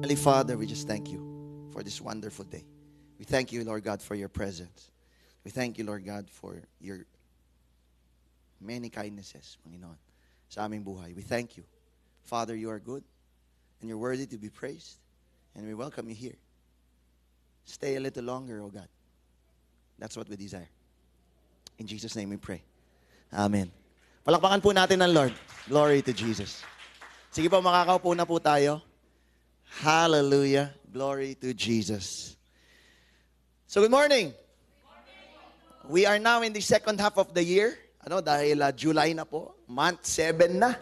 Heavenly Father, we just thank you for this wonderful day. We thank you, Lord God, for your presence. We thank you, Lord God, for your many kindnesses, Panginoon, sa aming buhay. We thank you. Father, you are good, and you're worthy to be praised, and we welcome you here. Stay a little longer, O God. That's what we desire. In Jesus' name we pray. Amen. Palakpakan po natin ang Lord. Glory to Jesus. Sige po, makakaupo na po tayo. Hallelujah. Glory to Jesus. So good morning. We are now in the second half of the year. Dahil July na po. Month 7 na.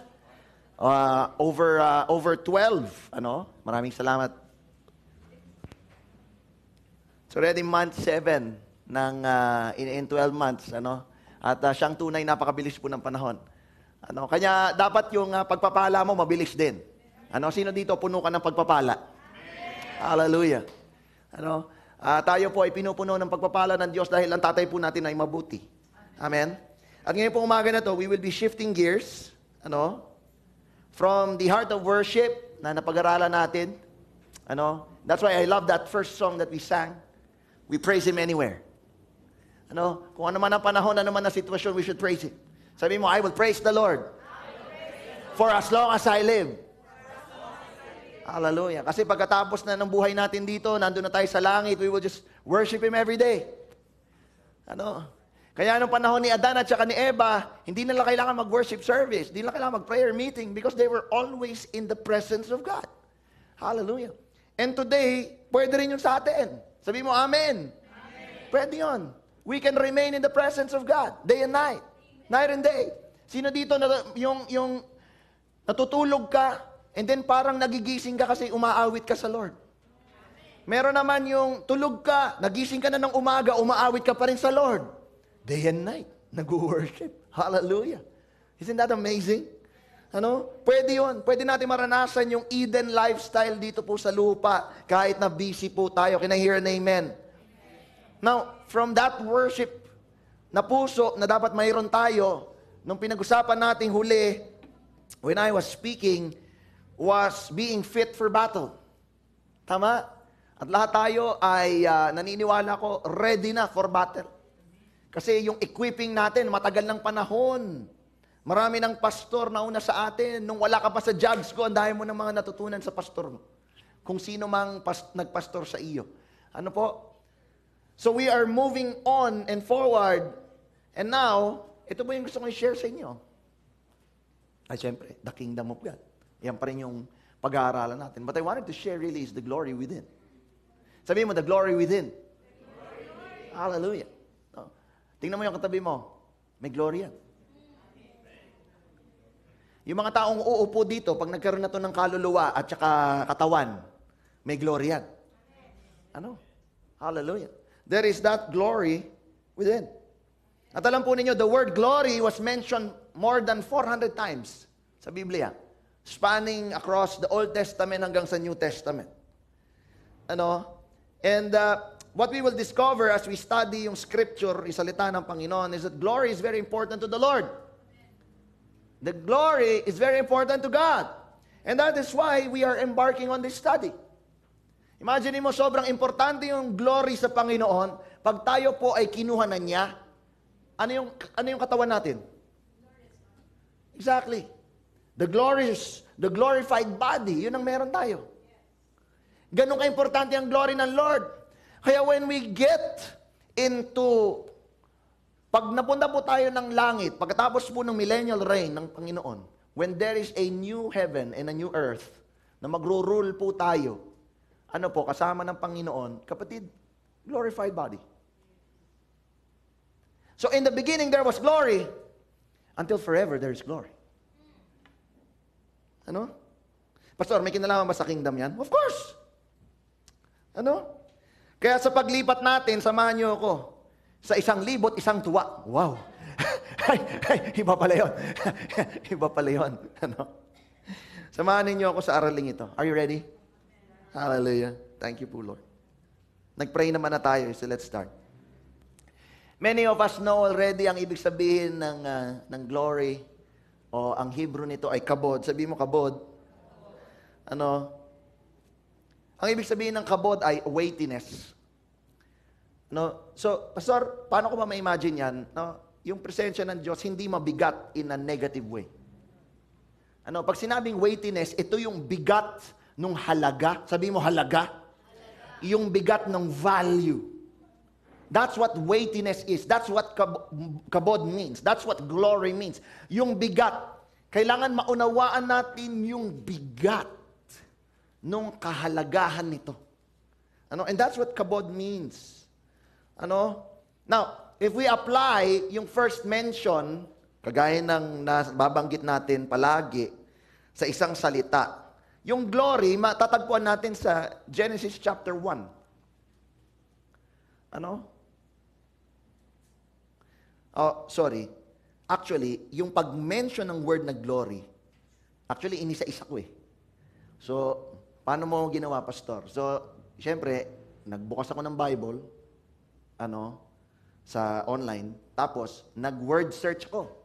Over 12. Maraming salamat. It's already month 7 in 12 months. At siyang tunay, napakabilis po ng panahon. Kanya dapat yung pagpapala mo mabilis din. Sino dito puno ka ng pagpapala? Hallelujah. Tayo po ay pinupuno ng pagpapala ng Diyos dahil ang tatay po natin ay mabuti. Amen. At ngayon pong umaga na to, we will be shifting gears, from the heart of worship na napag-aralan natin. That's why I love that first song that we sang. We praise Him anywhere. Kung ano man ang panahon, ano man ang sitwasyon, we should praise Him. Sabi mo, I will praise the Lord for as long as I live. Hallelujah. Kasi pagkatapos na ng buhay natin dito, nandun na tayo sa langit, we will just worship Him every day. Kaya nung panahon ni Adan at saka ni Eva, hindi nila kailangan mag-worship service, hindi nila kailangan mag-prayer meeting because they were always in the presence of God. Hallelujah. And today, pwede rin yun sa atin. Sabi mo, Amen. Pwede yun. We can remain in the presence of God, day and night. Night and day. Sino dito yung natutulog ka, and then parang nagigising ka kasi umaawit ka sa Lord. Meron naman yung tulog ka, nagising ka na ng umaga, umaawit ka pa rin sa Lord. Day and night, nag-worship. Hallelujah. Isn't that amazing? Pwede yun. Pwede natin maranasan yung Eden lifestyle dito po sa lupa, kahit na busy po tayo. Can I hear an amen? Now, from that worship na puso na dapat mayroon tayo, nung pinag-usapan nating huli, when I was speaking, was being fit for battle. Tama? At lahat tayo ay naniniwala ko, ready na for battle. Kasi yung equipping natin, matagal ng panahon. Marami ng pastor na una sa atin. Nung wala ka pa sa jobs ko, ang dahil mo ng mga natutunan sa pastor mo. Kung sino mang nagpastor sa iyo. Ano po? So we are moving on and forward. And now, ito po yung gusto kong i-share sa inyo. Ay, syempre, the kingdom of God. Yan pa rin yung pag-aaralan natin. But I wanted to share really is the glory within. Sabihin mo, the glory within. Hallelujah. Tingnan mo yung katabi mo. May glory yan. Yung mga taong uupo dito, pag nagkaroon na to ng kaluluwa at saka katawan, may glory yan. Hallelujah. There is that glory within. At alam po ninyo, the word glory was mentioned more than 400 times sa Biblia. Spanning across the Old Testament hanggang sa New Testament. And what we will discover as we study yung scripture, isalita ng Panginoon, is that glory is very important to the Lord. The glory is very important to God. And that is why we are embarking on this study. Imagine mo, sobrang importante yung glory sa Panginoon. Pag tayo po ay kinuha na niya, ano yung katawan natin? Exactly. The glorified body, yun ang meron tayo. Ganun ka-importante ang glory ng Lord. Kaya when we get into, pag napunta po tayo ng langit, pagkatapos po ng millennial reign ng Panginoon, when there is a new heaven and a new earth, na magro-rule po tayo, kasama ng Panginoon, kapatid, glorified body. So in the beginning there was glory, until forever there is glory. Pastor, may kinalaman ba sa kingdom yan? Of course. Kaya sa paglipat natin, samahan niyo ako sa 1,000 1 tuwa. Wow. Iba pala yun. Iba pala yun. Samahan niyo ako sa araling ito. Are you ready? Hallelujah. Thank you po, Lord. Nag-pray naman na tayo, so let's start. Many of us know already ang ibig sabihin ng glory. O ang Hebrew nito ay kabod. Sabi mo kabod. Ano? Ang ibig sabihin ng kabod ay weightiness. No? So, Pastor, paano ko ma-imagine yan? No? Yung presensya ng Diyos, hindi mabigat in a negative way. Ano? Pag sinabing weightiness, ito yung bigat ng halaga. Sabi mo halaga? Yung bigat ng value. That's what weightiness is. That's what kabod means. That's what glory means. Yung bigat. Kailangan maunawaan natin yung bigat nung kahalagahan nito. Ano? And that's what kabod means. Ano? Now, if we apply yung first mention, kagaya ng babanggit natin palagi sa isang salita, yung glory, matatagpuan natin sa Genesis chapter 1. Ano? Oh, sorry. Actually, yung pag-mention ng word na glory, actually, inisa-isa ko eh. So, paano mo ginawa, Pastor? So, syempre, nagbukas ako ng Bible, sa online, tapos, nag-word search ko.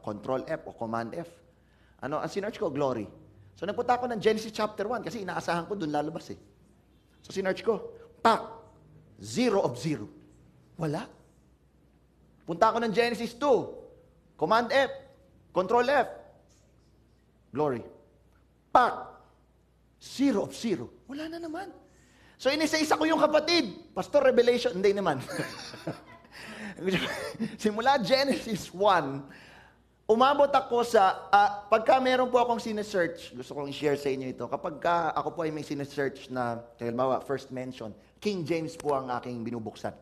Control F o Command F. Ang sinearch ko, glory. So, nagpunta ako ng Genesis chapter 1, kasi inaasahan ko doon lalabas eh. So, sinearch ko, 0 of 0. Wala. Punta ako ng Genesis 2, Command F, Control F, glory. 0 of 0. Wala na naman. So, inisa-isa ko yung kapatid. Pastor, Revelation, hindi naman. Simula Genesis 1, umabot ako sa, pagka meron po akong sinesearch, gusto kong i-share sa inyo ito, kapag ako po ay may sinesearch na, halimbawa, first mention, King James po ang aking binubuksan.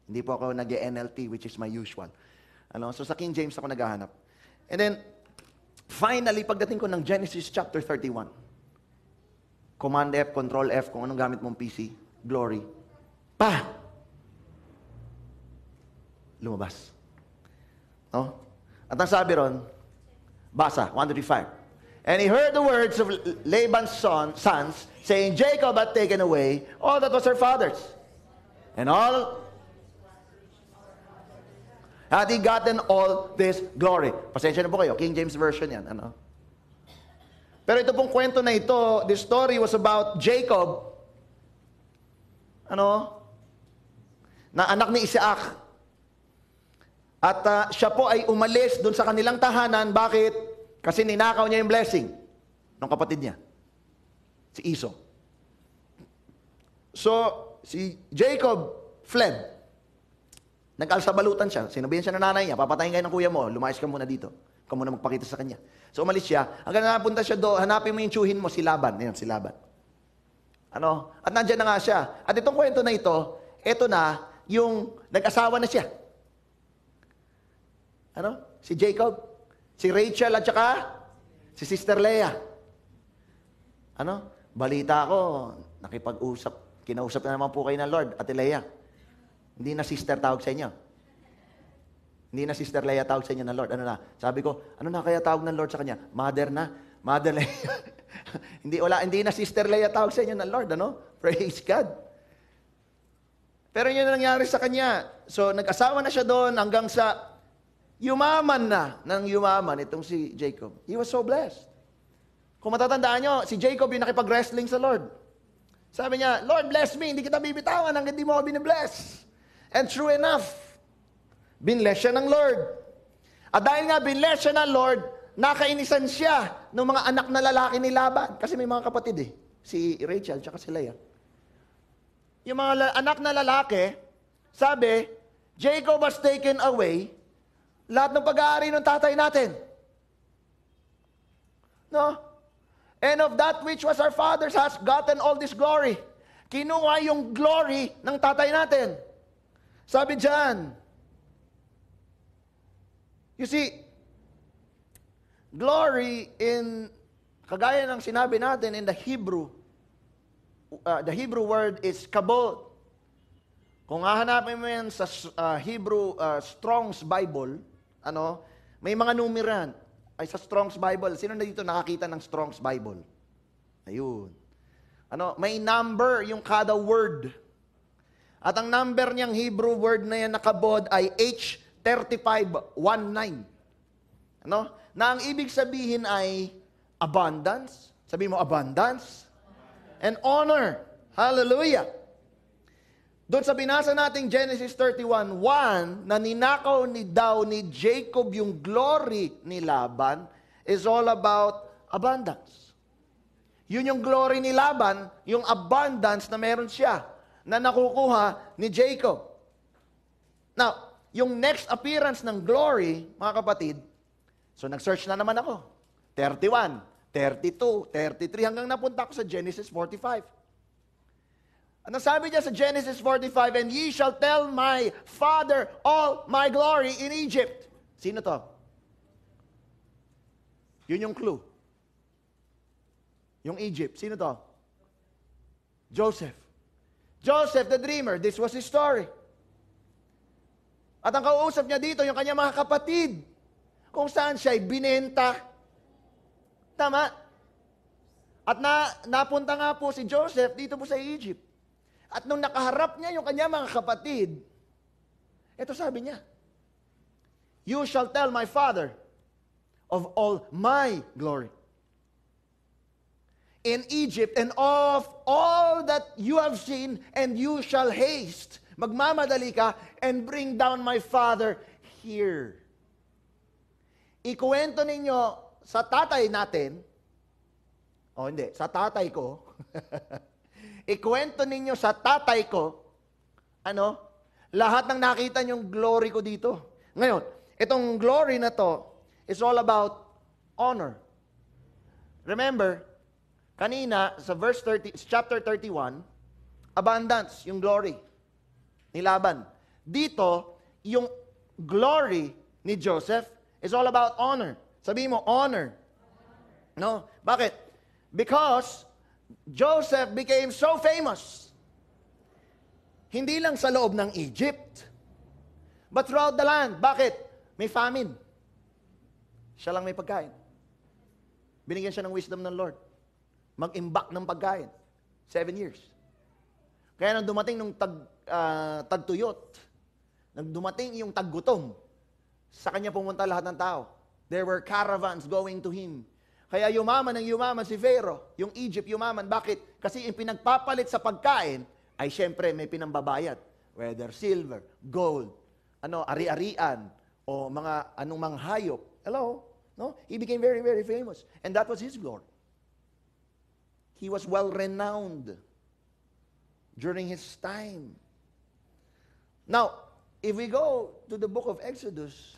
Hindi po ako nag-NLT, which is my usual. So sa King James ako naghahanap. And then, finally, pagdating ko ng Genesis chapter 31, Command F, Control F, kung anong gamit mong PC, glory. Lumabas. At ang sabi ron, basa, 135. And he heard the words of Laban's sons, saying, Jacob had taken away all that was her father's. And all had he gotten all this glory. Pasensya na po kayo, King James Version yan. Pero ito pong kwento na ito, this story was about Jacob, na anak ni Isaac. At siya po ay umalis doon sa kanilang tahanan. Bakit? Kasi ninakaw niya yung blessing ng kapatid niya, si Esau. So, si Jacob fled. Nag-alsabalutan siya. Sinabihan siya ng nanay niya, papatayin kayo ng kuya mo, lumayas ka muna dito. Ikaw muna magpakita sa kanya. So umalis siya. Hanggang napunta siya doon, hanapin mo yung tsuhin mo, si Laban. Ayan, si Laban. At nandyan na nga siya. At itong kwento na ito na, yung nag-asawa na siya. Si Jacob, si Rachel at saka si Sister Leah. Balita ko, nakipag-usap, kinausap na naman po kayo ng Lord, Ate Leah. Hindi na sister tawag sa inyo. Hindi na Sister Leah tawag sa inyo ng Lord. Sabi ko, ano na kaya tawag ng Lord sa kanya? Mother na. Mother Leah. hindi na Sister Leah tawag sa inyo ng Lord. Praise God. Pero yun ang nangyari sa kanya. So, nag-asawa na siya doon hanggang sa yumaman itong si Jacob. He was so blessed. Kung matatandaan nyo, si Jacob yung nakipag-wrestling sa Lord. Sabi niya, Lord, bless me. Hindi kita bibitawan hanggang hindi mo ako binibless. And true enough, binless siya ng Lord. At dahil nga binless siya ng Lord, nakainisan siya ng mga anak na lalaki ni Laban. Kasi may mga kapatid si Rachel at si Leah. Yung mga anak na lalaki, sabi, Jacob has taken away lahat ng pag-aari ng tatay natin. And of that which was our father's has gotten all this glory. Kinuha yung glory ng tatay natin. Sabi dyan, you see, glory kagaya ng sinabi natin in the Hebrew word is kabod. Kung hahanapin mo yan sa Hebrew Strong's Bible, may mga numeran ay sa Strong's Bible. Sino na dito nakakita ng Strong's Bible? Ayun. May number yung kada word. At ang number niyang Hebrew word na yan na kabod ay H3519. Ano? Na ang ibig sabihin ay abundance. Sabi mo, abundance. And honor. Hallelujah. Doon sa binasa nating Genesis 31:1, na ninakaw daw ni Jacob yung glory ni Laban, is all about abundance. Yun yung glory ni Laban, yung abundance na meron siya, na nakukuha ni Jacob. Now, yung next appearance ng glory, mga kapatid, so nag-search na naman ako. 31, 32, 33, hanggang napunta ako sa Genesis 45. Ano sabi niya sa Genesis 45? And ye shall tell my father all my glory in Egypt. Sino to? Yun yung clue. Yung Egypt. Sino to? Joseph. Joseph the dreamer. This was his story. At ang kausap niya dito, yung kanyang mga kapatid, kung saan siya'y binenta. Tama? At napunta nga po si Joseph dito po sa Egypt. At nung nakaharap niya yung kanyang mga kapatid, ito sabi niya, you shall tell my father of all my glory in Egypt and of all that you have seen, and you shall haste. Magmamadali ka and bring down my father here. Ikuwento ninyo sa tatay natin, hindi, sa tatay ko, ikwento ninyo sa tatay ko, lahat ng nakita niyong glory ko dito. Ngayon, itong glory na to is all about honor. Remember, kanina sa chapter 31, abundance, yung glory ni Laban. Dito, yung glory ni Joseph is all about honor. Sabihin mo, honor. No? Bakit? Because Joseph became so famous. Hindi lang sa loob ng Egypt, but throughout the land. Bakit? May famine. Siya lang may pagkain. Binigyan siya ng wisdom ng Lord. Mag-imbak ng pagkain. 7 years. Kaya nang dumating nung tagtuyot, nang dumating yung taggutom, sa kanya pumunta lahat ng tao. There were caravans going to him. Kaya yumaman si Pharaoh, yung Egypt yumaman. Bakit? Kasi yung pinagpapalit sa pagkain ay syempre may pinambabayad. Whether silver, gold, ari-arian, o mga anumang hayop. Hello? No? He became very, very famous. And that was his glory. He was well-renowned during his time. Now, if we go to the book of Exodus,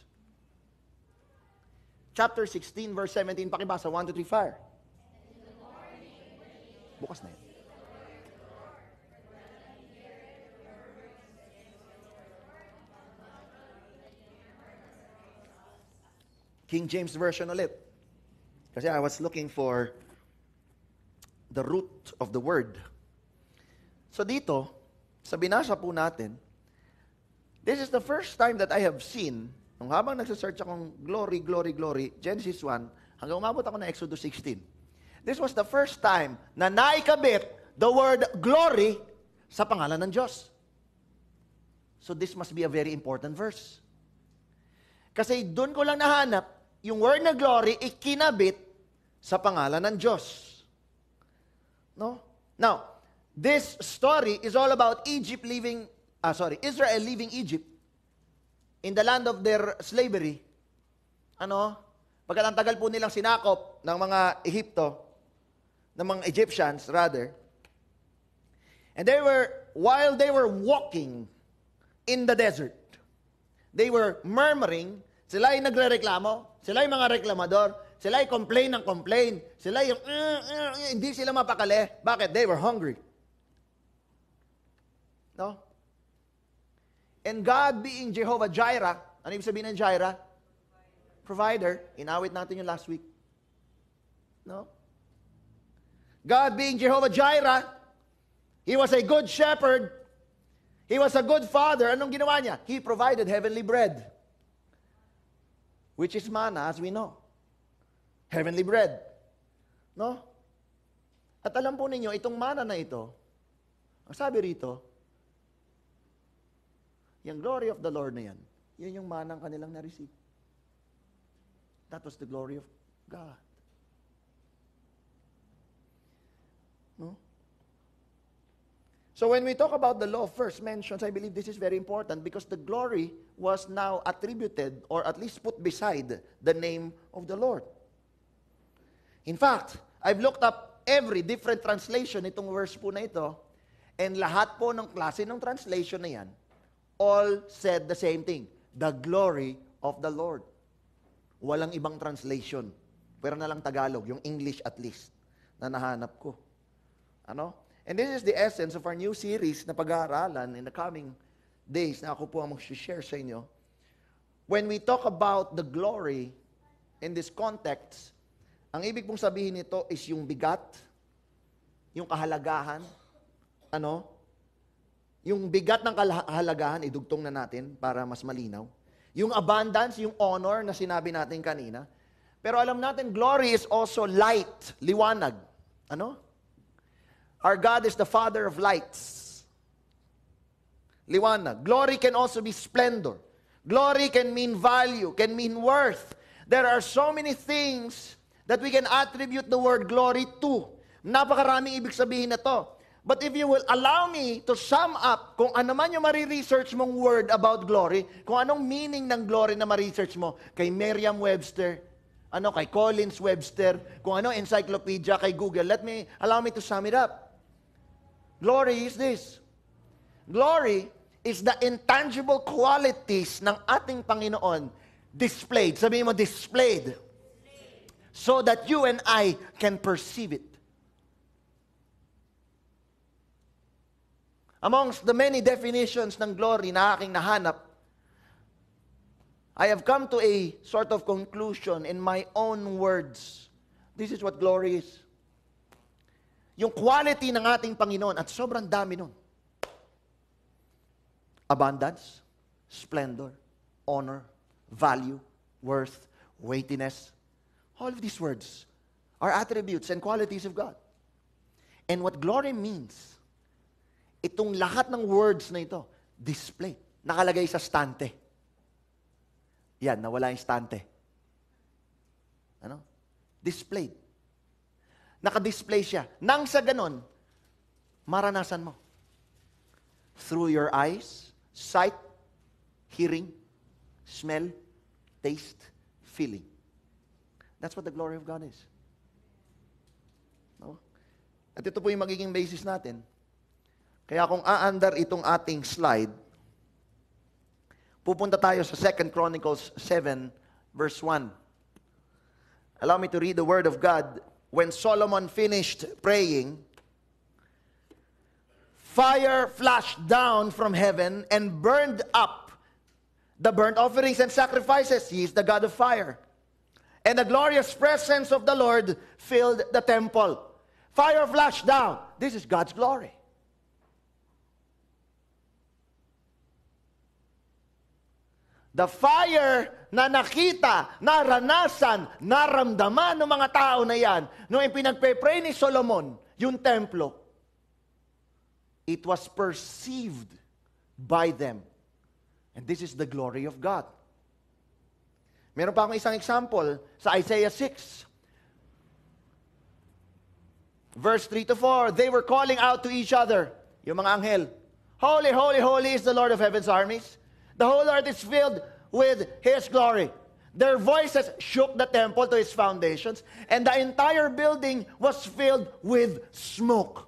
chapter 16, verse 17, pakibasa, 1, 2, 3, fire. Bukas na yun. King James Version ulit. Kasi I was looking for the root of the word. So dito, sa binasa po natin, this is the first time that I have seen, nung habang nagsasearch akong glory, glory, glory, Genesis 1, hanggang umabot ako na Exodus 16. This was the first time na naikabit the word glory sa pangalan ng Diyos. So this must be a very important verse. Kasi doon ko lang nahanap, yung word na glory, ikinabit sa pangalan ng Diyos. No? Now, this story is all about Israel leaving Egypt in the land of their slavery. Pagkat ang tagal po nilang sinakop ng mga Ehipto, ng mga Egyptians rather. And while they were walking in the desert, they were murmuring, sila ay nagrereklamo, sila ay mga reklamador, sila ay complain ng complain, sila yung hindi sila mapakali. Bakit? They were hungry. No? And God being Jehovah Jireh, ano ibig sabihin ng Jireh? Provider. Inawit natin yung last week. No? God being Jehovah Jireh, He was a good shepherd. He was a good father. Anong ginawa niya? He provided heavenly bread, which is manna, as we know. Heavenly bread. No? At alam po ninyo, itong manna na ito, ang sabi rito, yung glory of the Lord na yan, yun yung manang kanilang na-receive. That was the glory of God. No? So when we talk about the law of first mentions, I believe this is very important because the glory was now attributed or at least put beside the name of the Lord. In fact, I've looked up every different translation itong verse po na ito, and lahat po ng klase ng translation na yan, all said the same thing, the glory of the Lord. Walang ibang translation. Pero na lang Tagalog, yung English at least, na nahanap ko. Ano? And this is the essence of our new series na pag-aaralan in the coming days na ako po ang mag-share sa inyo. When we talk about the glory in this context, ang ibig pong sabihin nito is yung bigat, yung kahalagahan, yung bigat ng kahalagahan, idugtong na natin para mas malinaw. Yung abundance, yung honor na sinabi natin kanina. Pero alam natin, glory is also light, liwanag. Our God is the Father of lights. Liwanag. Glory can also be splendor. Glory can mean value, can mean worth. There are so many things that we can attribute the word glory to. Napakaraming ibig sabihin na to. But if you will allow me to sum up kung ano man yung mariresearch mong word about glory, kung anong meaning ng glory na mariresearch mo, kay Merriam-Webster, kay Collins Webster, kung ano encyclopedia, kay Google, allow me to sum it up. Glory is this. Glory is the intangible qualities ng ating Panginoon displayed. Sabihin mo, displayed. So that you and I can perceive it. Amongst the many definitions ng glory na aking nahanap, I have come to a sort of conclusion in my own words. This is what glory is. Yung quality ng ating Panginoon, at sobrang dami nun. Abundance, splendor, honor, value, worth, weightiness. All of these words are attributes and qualities of God. And what glory means, itong lahat ng words na ito, display. Nakalagay sa stante. Yan, nawala yung stante. Displayed. Naka-display siya. Nang sa ganon, maranasan mo. Through your eyes, sight, hearing, smell, taste, feeling. That's what the glory of God is. No? At ito po yung magiging basis natin. Kaya kung aandar itong ating slide, pupunta tayo sa 2 Chronicles 7, verse 1. Allow me to read the word of God. When Solomon finished praying, fire flashed down from heaven and burned up the burnt offerings and sacrifices. He is the God of fire. And the glorious presence of the Lord filled the temple. Fire flashed down. This is God's glory. The fire na nakita, naranasan, naramdaman ng mga tao na yan, nung ipinagpe-pray ni Solomon, yung templo, it was perceived by them. And this is the glory of God. Meron pa akong isang example sa Isaiah 6. Verse 3 to 4, they were calling out to each other, yung mga anghel, Holy, holy, holy is the Lord of heaven's armies. The whole earth is filled with His glory. Their voices shook the temple to its foundations, and the entire building was filled with smoke.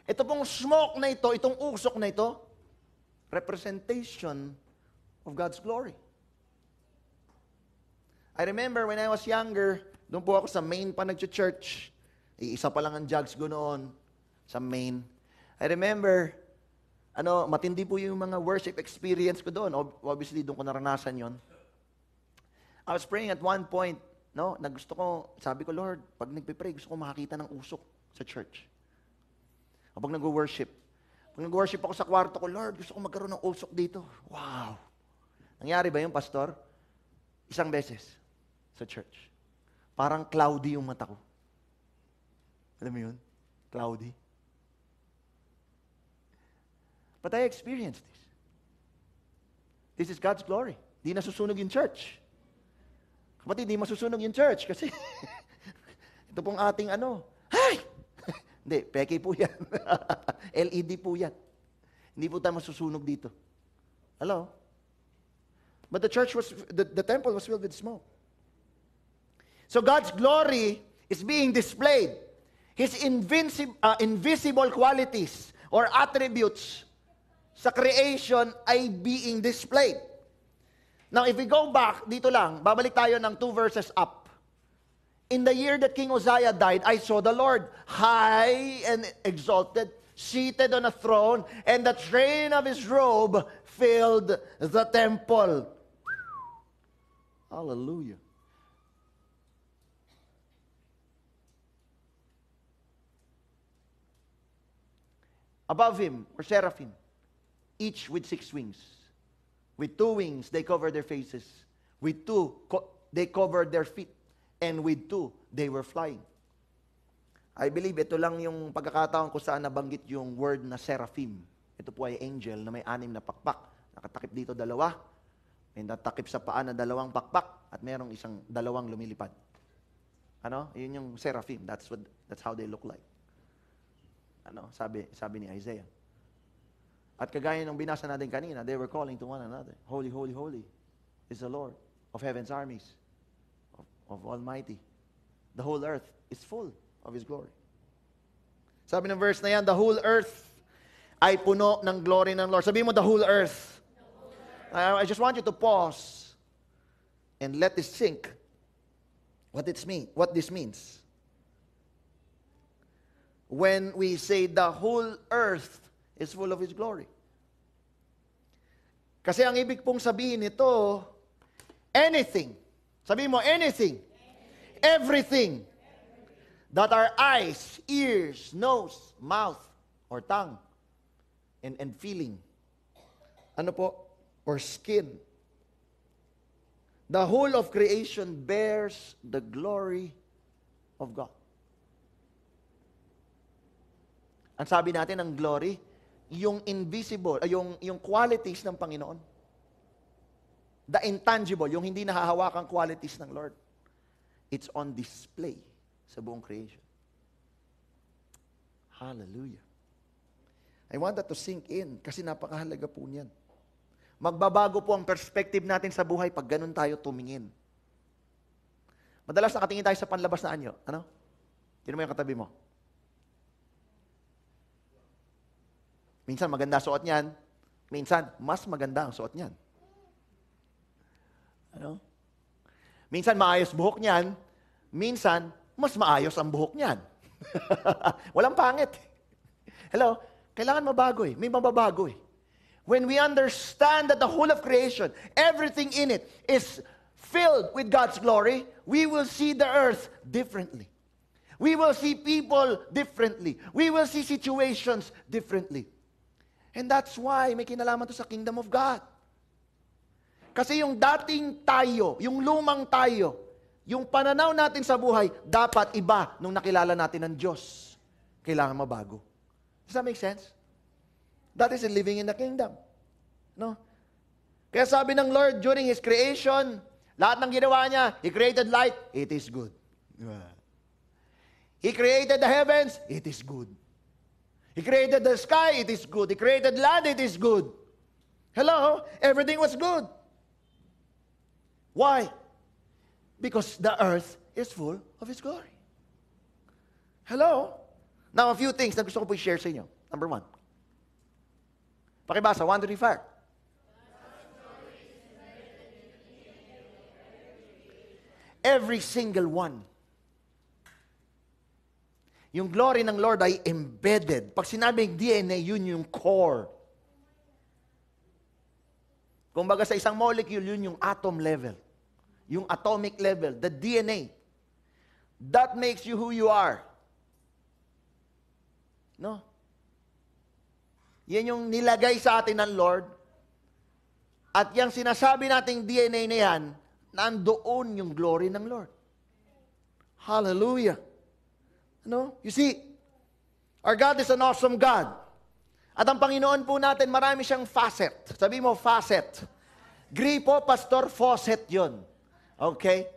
Ito pong smoke na ito, itong usok na ito, representation of God's glory. I remember when I was younger, doon po ako sa Maine pa nag-church. Isa pa lang ang jugs ko noon sa Maine. I remember, matindi po yung mga worship experience ko doon. Obviously, doon ko naranasan yon. I was praying at one point, na gusto ko, sabi ko, Lord, pag nagpe-pray, gusto ko makakita ng usok sa church. O pag nag-worship. Pag nag-worship ako sa kwarto ko, Lord, gusto ko magkaroon ng usok dito. Wow! Nangyari ba yung pastor? Isang beses sa church. Parang cloudy yung mata ko. Alam mo yun? Cloudy. But I experienced this. This is God's glory. Di nasusunog yung church. Kapatid, di masusunog yung church kasi ito pong ating Hay! Hindi, peke po yan. LED po yan. Hindi po tayo masusunog dito. Hello? But the temple was filled with smoke. So God's glory is being displayed. His invisible qualities or attributes sa creation ay being displayed. Now, if we go back, dito lang, babalik tayo ng 2 verses up. In the year that King Uzziah died, I saw the Lord high and exalted, seated on a throne, and the train of his robe filled the temple. Hallelujah. Above him were seraphim, each with 6 wings. With 2 wings, they covered their faces. With 2, they covered their feet. And with 2, they were flying. I believe ito lang yung pagkakataon kung saan nabanggit yung word na seraphim. Ito po ay angel na may 6 na pakpak. Nakatakip dito 2. May natakip sa paa na 2 pakpak. At merong 2 lumilipad. Yun yung seraphim. That's how they look like. Sabi ni Isaiah. At kagaya ng binasa natin kanina, they were calling to one another, Holy, holy, holy is the Lord of heaven's armies, of Almighty. The whole earth is full of His glory. Sabi ng verse na yan, the whole earth ay puno ng glory ng Lord. Sabi mo, the whole earth. I just want you to pause and let this sink. What this means. When we say the whole earth is full of His glory. Kasi ang ibig pong sabihin nito, anything. Sabihin mo, anything. Everything. That our eyes, ears, nose, mouth, or tongue, and feeling. Or skin. The whole of creation bears the glory of God. Ang sabi natin ng glory, yung invisible, yung qualities ng Panginoon. The intangible, yung hindi nahahawakang qualities ng Lord. It's on display sa buong creation. Hallelujah. I want that to sink in kasi napakahalaga po niyan. Magbabago po ang perspective natin sa buhay pag ganun tayo tumingin. Madalas nakatingin tayo sa panlabas na anyo. Sino mo yung katabi mo? Minsan maganda suot niyan. Minsan, mas maganda ang suot niyan. Minsan maayos buhok niyan. Minsan, mas maayos ang buhok niyan. Walang pangit. Hello? Kailangan mabago eh. May mababago eh. When we understand that the whole of creation, everything in it is filled with God's glory, we will see the earth differently. We will see people differently. We will see situations differently. And that's why may kinalaman to sa kingdom of God. Kasi yung dating tayo, yung lumang tayo, yung pananaw natin sa buhay, dapat iba nung nakilala natin ng Diyos. Kailangan mabago. Does that make sense? That is living in the kingdom. No? Kaya sabi ng Lord during His creation, lahat ng ginawa niya, He created light, it is good. He created the heavens, it is good. He created the sky, it is good. He created land, it is good. Hello? Everything was good. Why? Because the earth is full of His glory. Hello? Now, a few things na gusto ko po i-share sa inyo. Number 1. Pakibasa, 1, 2, 3, 5. Every single one. Yung glory ng Lord ay embedded. Pag sinabing DNA, yun yung core. Kung baga sa isang molecule, yun yung atom level. Yung atomic level, the DNA. That makes you who you are. No? Yan yung nilagay sa atin ng Lord. At yung sinasabi nating DNA na yan, nandoon yung glory ng Lord. Hallelujah. You see, our God is an awesome God. At ang Panginoon po natin, marami siyang facet. Sabi mo, facet. Gripo, pastor, faucet yun. Okay?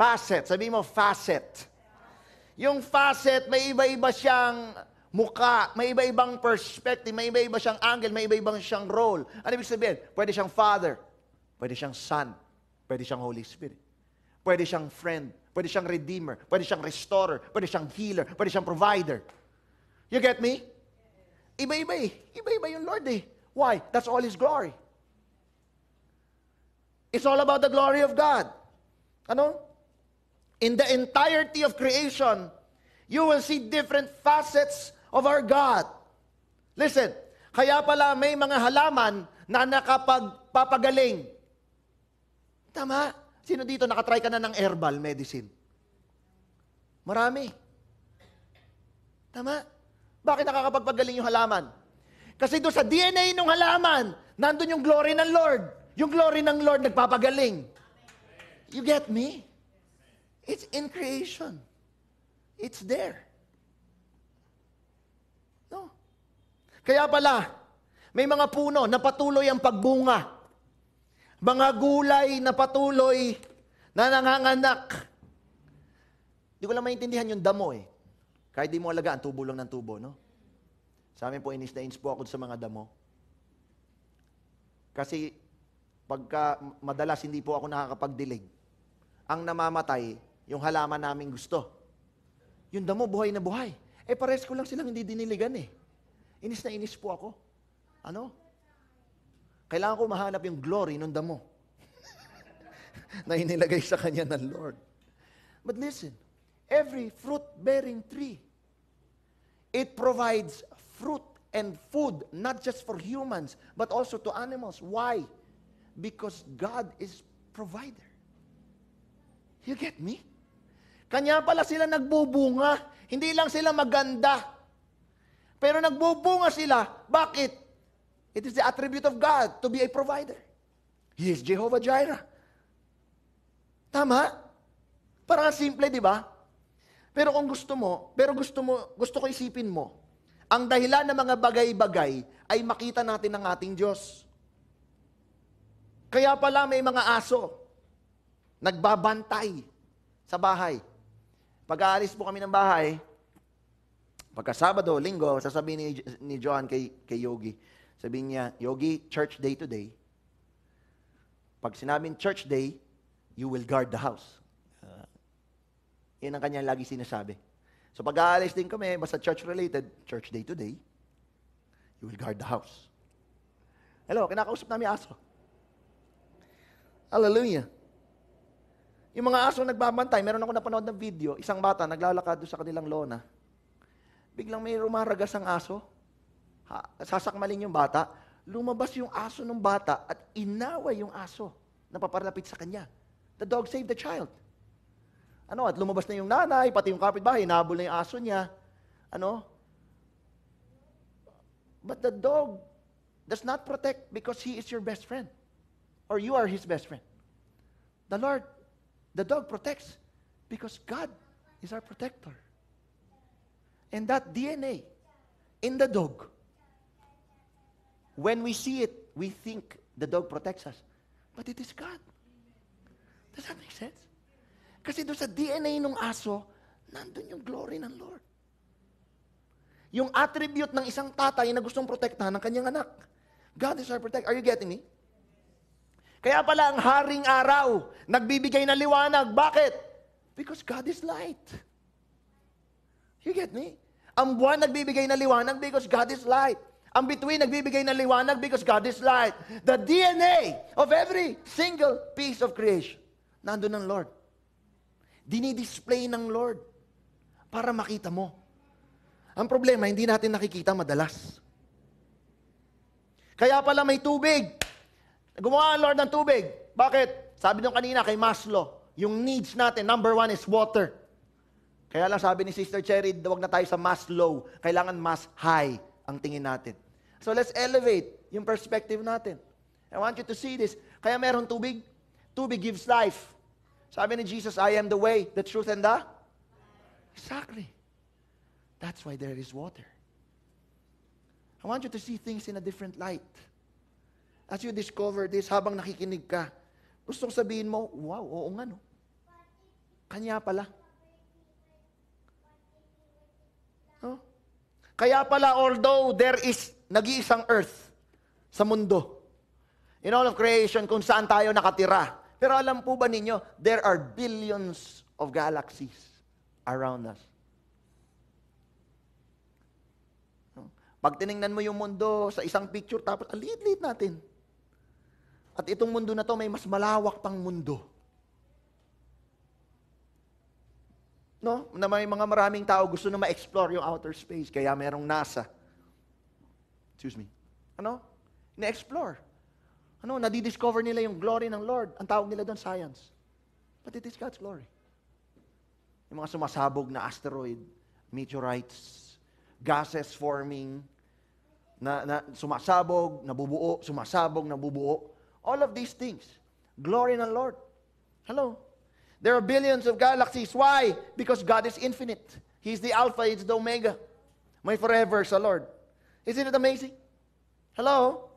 Facet. Sabi mo, facet. Yung facet, may iba-iba siyang muka, may iba-ibang perspective, may iba-iba siyang angle, may iba-ibang siyang role. Ano ibig sabihin? Pwede siyang Father, pwede siyang Son, pwede siyang Holy Spirit, pwede siyang friend, pwede siyang Redeemer, pwede siyang Restorer, pwede siyang Healer, pwede siyang Provider. You get me? Iba-iba eh. Iba-iba yung Lord eh. Why? That's all His glory. It's all about the glory of God. Ano? In the entirety of creation, you will see different facets of our God. Listen, kaya pala may mga halaman na nakapagpapagaling. Tama? Sino dito nakatry ka na ng herbal medicine? Marami. Tama? Bakit nakakapagpagaling yung halaman? Kasi doon sa DNA ng halaman, nandun yung glory ng Lord. Yung glory ng Lord nagpapagaling. You get me? It's in creation. It's there. No? Kaya pala, may mga puno na patuloy ang pagbunga. Mga gulay na patuloy na nanganganak. Hindi ko lang maintindihan yung damo eh. Kahit di mo alagaan, tubo lang ng tubo, no? Sa amin po, inis na inis po ako sa mga damo. Kasi, pagka madalas hindi po ako nakakapagdilig, ang namamatay, yung halaman namin gusto. Yung damo, buhay na buhay. Eh, pares ko lang silang hindi diniligan eh. Inis na inis po ako. Ano? Kailangan ko mahanap yung glory ng damo na inilagay sa kanya ng Lord. But listen, every fruit-bearing tree, it provides fruit and food, not just for humans, but also to animals. Why? Because God is provider. You get me? Kanya pala sila nagbubunga. Hindi lang sila maganda. Pero nagbubunga sila. Bakit? It is the attribute of God to be a provider. He is Jehovah Jireh. Tama? Parang simple, di ba? Pero kung gusto ko isipin mo, ang dahilan ng mga bagay-bagay ay makita natin ang ating Diyos. Kaya pala may mga aso, nagbabantay sa bahay. Pag-aalis po kami ng bahay, pagka Sabado, Linggo, sasabihin ni John kay Yogi, sabihin niya, Yogi, church day today. Pag sinabing church day, you will guard the house. Yan ang kanya lagi sinasabi. So pag-aalis din kami, basta church-related, church day today, you will guard the house. Hello, kinakausap namin aso. Hallelujah. Yung mga aso nagbabantay, meron ako napanood ng video, isang bata naglalakad doon sa kanilang lona. Biglang may rumaragas ang aso. Sasakmalin yung bata. Lumabas yung aso ng bata at inaway yung aso na paparalapit sa kanya. The dog saved the child. Ano, at lumabas na yung nanay, pati yung kapitbahay, hinabol na yung aso niya. Ano? But the dog does not protect because he is your best friend. Or you are his best friend. The dog protects because God is our protector. And that DNA in the dog, when we see it, we think the dog protects us. But it is God. Does that make sense? Kasi doon sa DNA ng aso, nandun yung glory ng Lord. Yung attribute ng isang tatay na gustong protektahan ng kanyang anak. God is our protector. Are you getting me? Kaya pala ang haring araw, nagbibigay ng liwanag. Bakit? Because God is light. You get me? Ang buwan nagbibigay ng liwanag because God is light. Ang bituin nagbibigay ng liwanag because God is light. The DNA of every single piece of creation, nandun ng Lord. Dinidisplay ng Lord para makita mo. Ang problema, hindi natin nakikita madalas. Kaya pala may tubig. Gumawa ang Lord ng tubig. Bakit? Sabi nung kanina kay Maslow, yung needs natin, number 1 is water. Kaya lang sabi ni Sister Cherry, huwag na tayo sa mas low. Kailangan mas high ang tingin natin. So let's elevate yung perspective natin. I want you to see this. Kaya meron tubig. Tubig gives life. Sabi ni Jesus, I am the way, the truth, and the... Exactly. That's why there is water. I want you to see things in a different light. As you discover this, habang nakikinig ka, gustong sabihin mo, wow, oo nga no. Kanya pala. No? Kaya pala, although there is nag-iisang earth sa mundo, in all of creation, kung saan tayo nakatira. Pero alam po ba ninyo, there are billions of galaxies around us. Pag tiningnan mo yung mundo sa isang picture, tapos ang liit-liit natin. At itong mundo na to may mas malawak pang mundo. No? Na may mga maraming tao gusto na ma-explore yung outer space, kaya merong NASA. Excuse me. Ano? Na-explore. Ano? Nadidiscover nila yung glory ng Lord. Ang tawag nila doon, science. But it is God's glory. Yung mga sumasabog na asteroid, meteorites, gases forming, na sumasabog, nabubuo, sumasabog, nabubuo. All of these things. Glory ng Lord. Hello? There are billions of galaxies. Why? Because God is infinite. He's the Alpha, He's the Omega. May forever sa Lord. Isn't it amazing? Hello?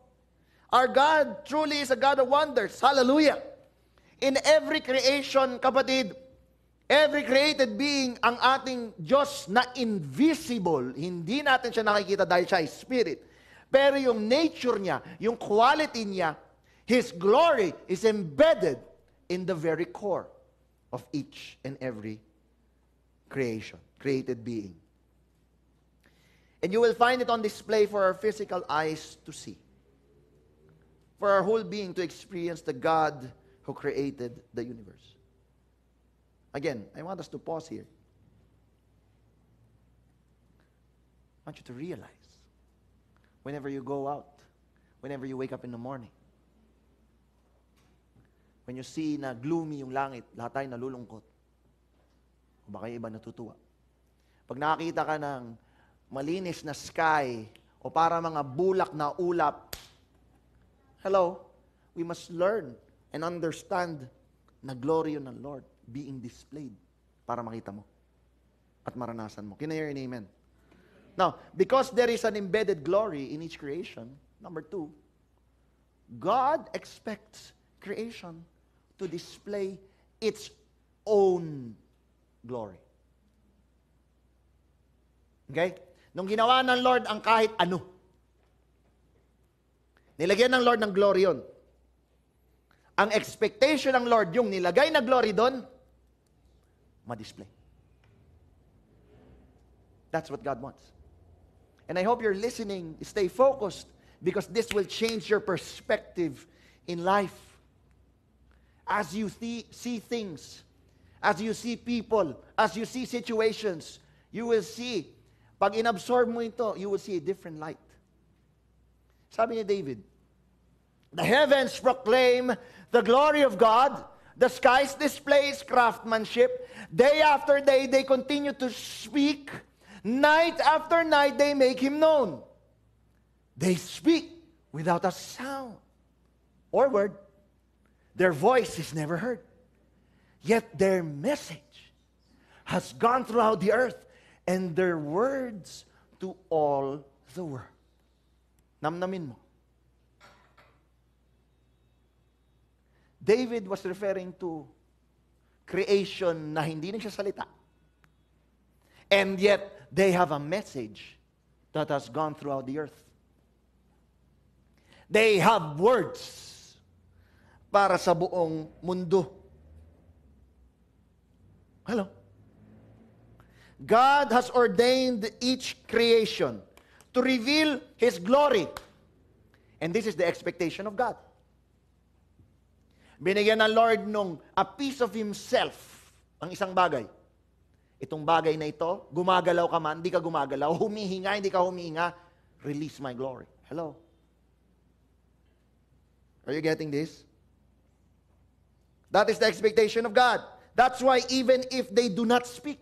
Our God truly is a God of wonders. Hallelujah. In every creation, kapatid, every created being, ang ating Diyos na invisible, hindi natin siya nakikita dahil siya ay spirit. Pero yung nature niya, yung quality niya, His glory is embedded in the very core of each and every creation, created being. And you will find it on display for our physical eyes to see. For our whole being to experience the God who created the universe. Again, I want us to pause here. I want you to realize, whenever you go out, whenever you wake up in the morning, when you see na gloomy yung langit, lahat tayo nalulungkot. O baka yung iba natutuwa. Pag nakakita ka ng malinis na sky, o para mga bulak na ulap, hello, we must learn and understand na glory yun ng Lord being displayed para makita mo at maranasan mo. Can I hear an amen? Now, because there is an embedded glory in each creation, number 2, God expects creation to display its own glory. Okay? Nung ginawa ng Lord ang kahit ano, nilagyan ng Lord ng glory yun. Ang expectation ng Lord, yung nilagay na glory doon, ma-display. That's what God wants. And I hope you're listening, stay focused, because this will change your perspective in life. As you see things, as you see people, as you see situations, you will see, pag inabsorb mo ito, you will see a different light. Sabi ni David, the heavens proclaim the glory of God, the skies displays craftsmanship, day after day they continue to speak, night after night they make Him known. They speak without a sound or word. Their voice is never heard. Yet their message has gone throughout the earth, and their words to all the world. Namnamin mo. David was referring to creation na hindi nagsasalita. And yet, they have a message that has gone throughout the earth. They have words para sa buong mundo. Hello? God has ordained each creation to reveal His glory. And this is the expectation of God. Binigyan ng Lord nung a piece of Himself ang isang bagay. Itong bagay na ito, gumagalaw ka man, hindi ka gumagalaw, humihinga, hindi ka humihinga, release my glory. Hello? Are you getting this? That is the expectation of God. That's why even if they do not speak,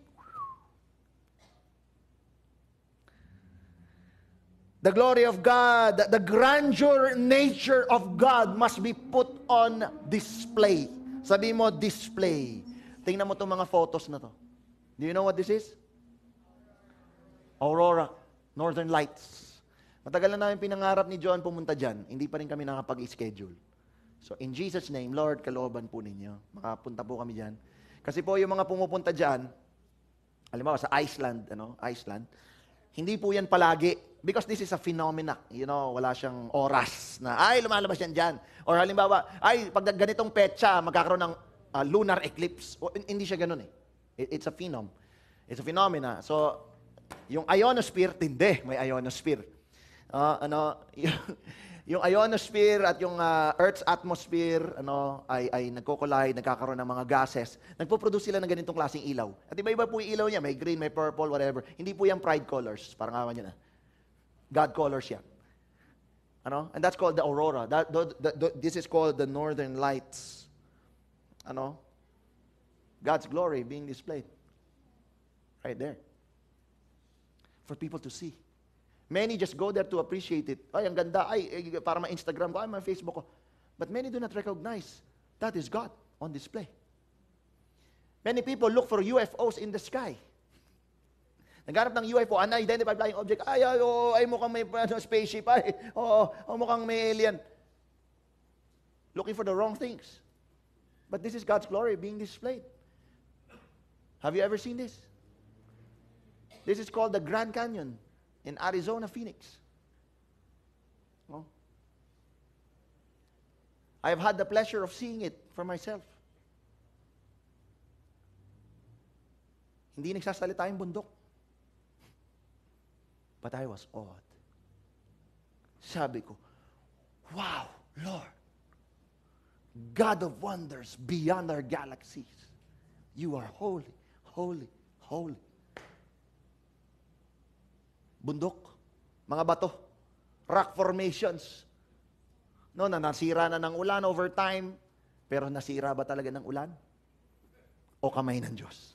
the glory of God, the grandeur nature of God must be put on display. Sabi mo, display. Tingnan mo itong mga photos na to. Do you know what this is? Aurora, Northern Lights. Matagal na namin pinangarap ni John pumunta dyan. Hindi pa rin kami nakapag-schedule. So in Jesus' name, Lord, kalooban po ninyo. Makapunta po kami dyan. Kasi po yung mga pumupunta dyan, halimbawa sa Iceland, Iceland, hindi po yan palagi. Because this is a phenomena. Wala siyang oras na, lumalabas yan dyan. Or halimbawa, pag ganitong petsa, magkakaroon ng lunar eclipse. Hindi siya ganun eh. It's a phenom. It's a phenomena. So, yung ionosphere, tindi, may ionosphere. Yung ionosphere at yung Earth's atmosphere ay nagko-collide, nagkakaroon ng mga gases. Nagpo-produce sila ng ganitong klaseng ilaw. At iba-iba po yung ilaw niya, may green, may purple, whatever. Hindi po yan pride colors, parang awan niya na. God colors yan. And that's called the aurora. This is called the northern lights. God's glory being displayed. Right there. For people to see. Many just go there to appreciate it. Ay, ang ganda. Para ma-Instagram ko. Ma-Facebook ko. But many do not recognize that is God on display. Many people look for UFOs in the sky. Naghanap ng UFO, unidentified flying object. Ay, mukhang may spaceship. Mukhang may alien. Looking for the wrong things. But this is God's glory being displayed. Have you ever seen this? This is called the Grand Canyon in Arizona, Phoenix. I have had the pleasure of seeing it for myself. Hindi nagsasalita yung bundok. But I was awed. Sabi ko, wow, Lord, God of wonders beyond our galaxies. You are holy, holy, holy. Bundok, mga bato, rock formations. Na nasira na ng ulan over time, pero nasira ba talaga ng ulan? O kamay ng Diyos?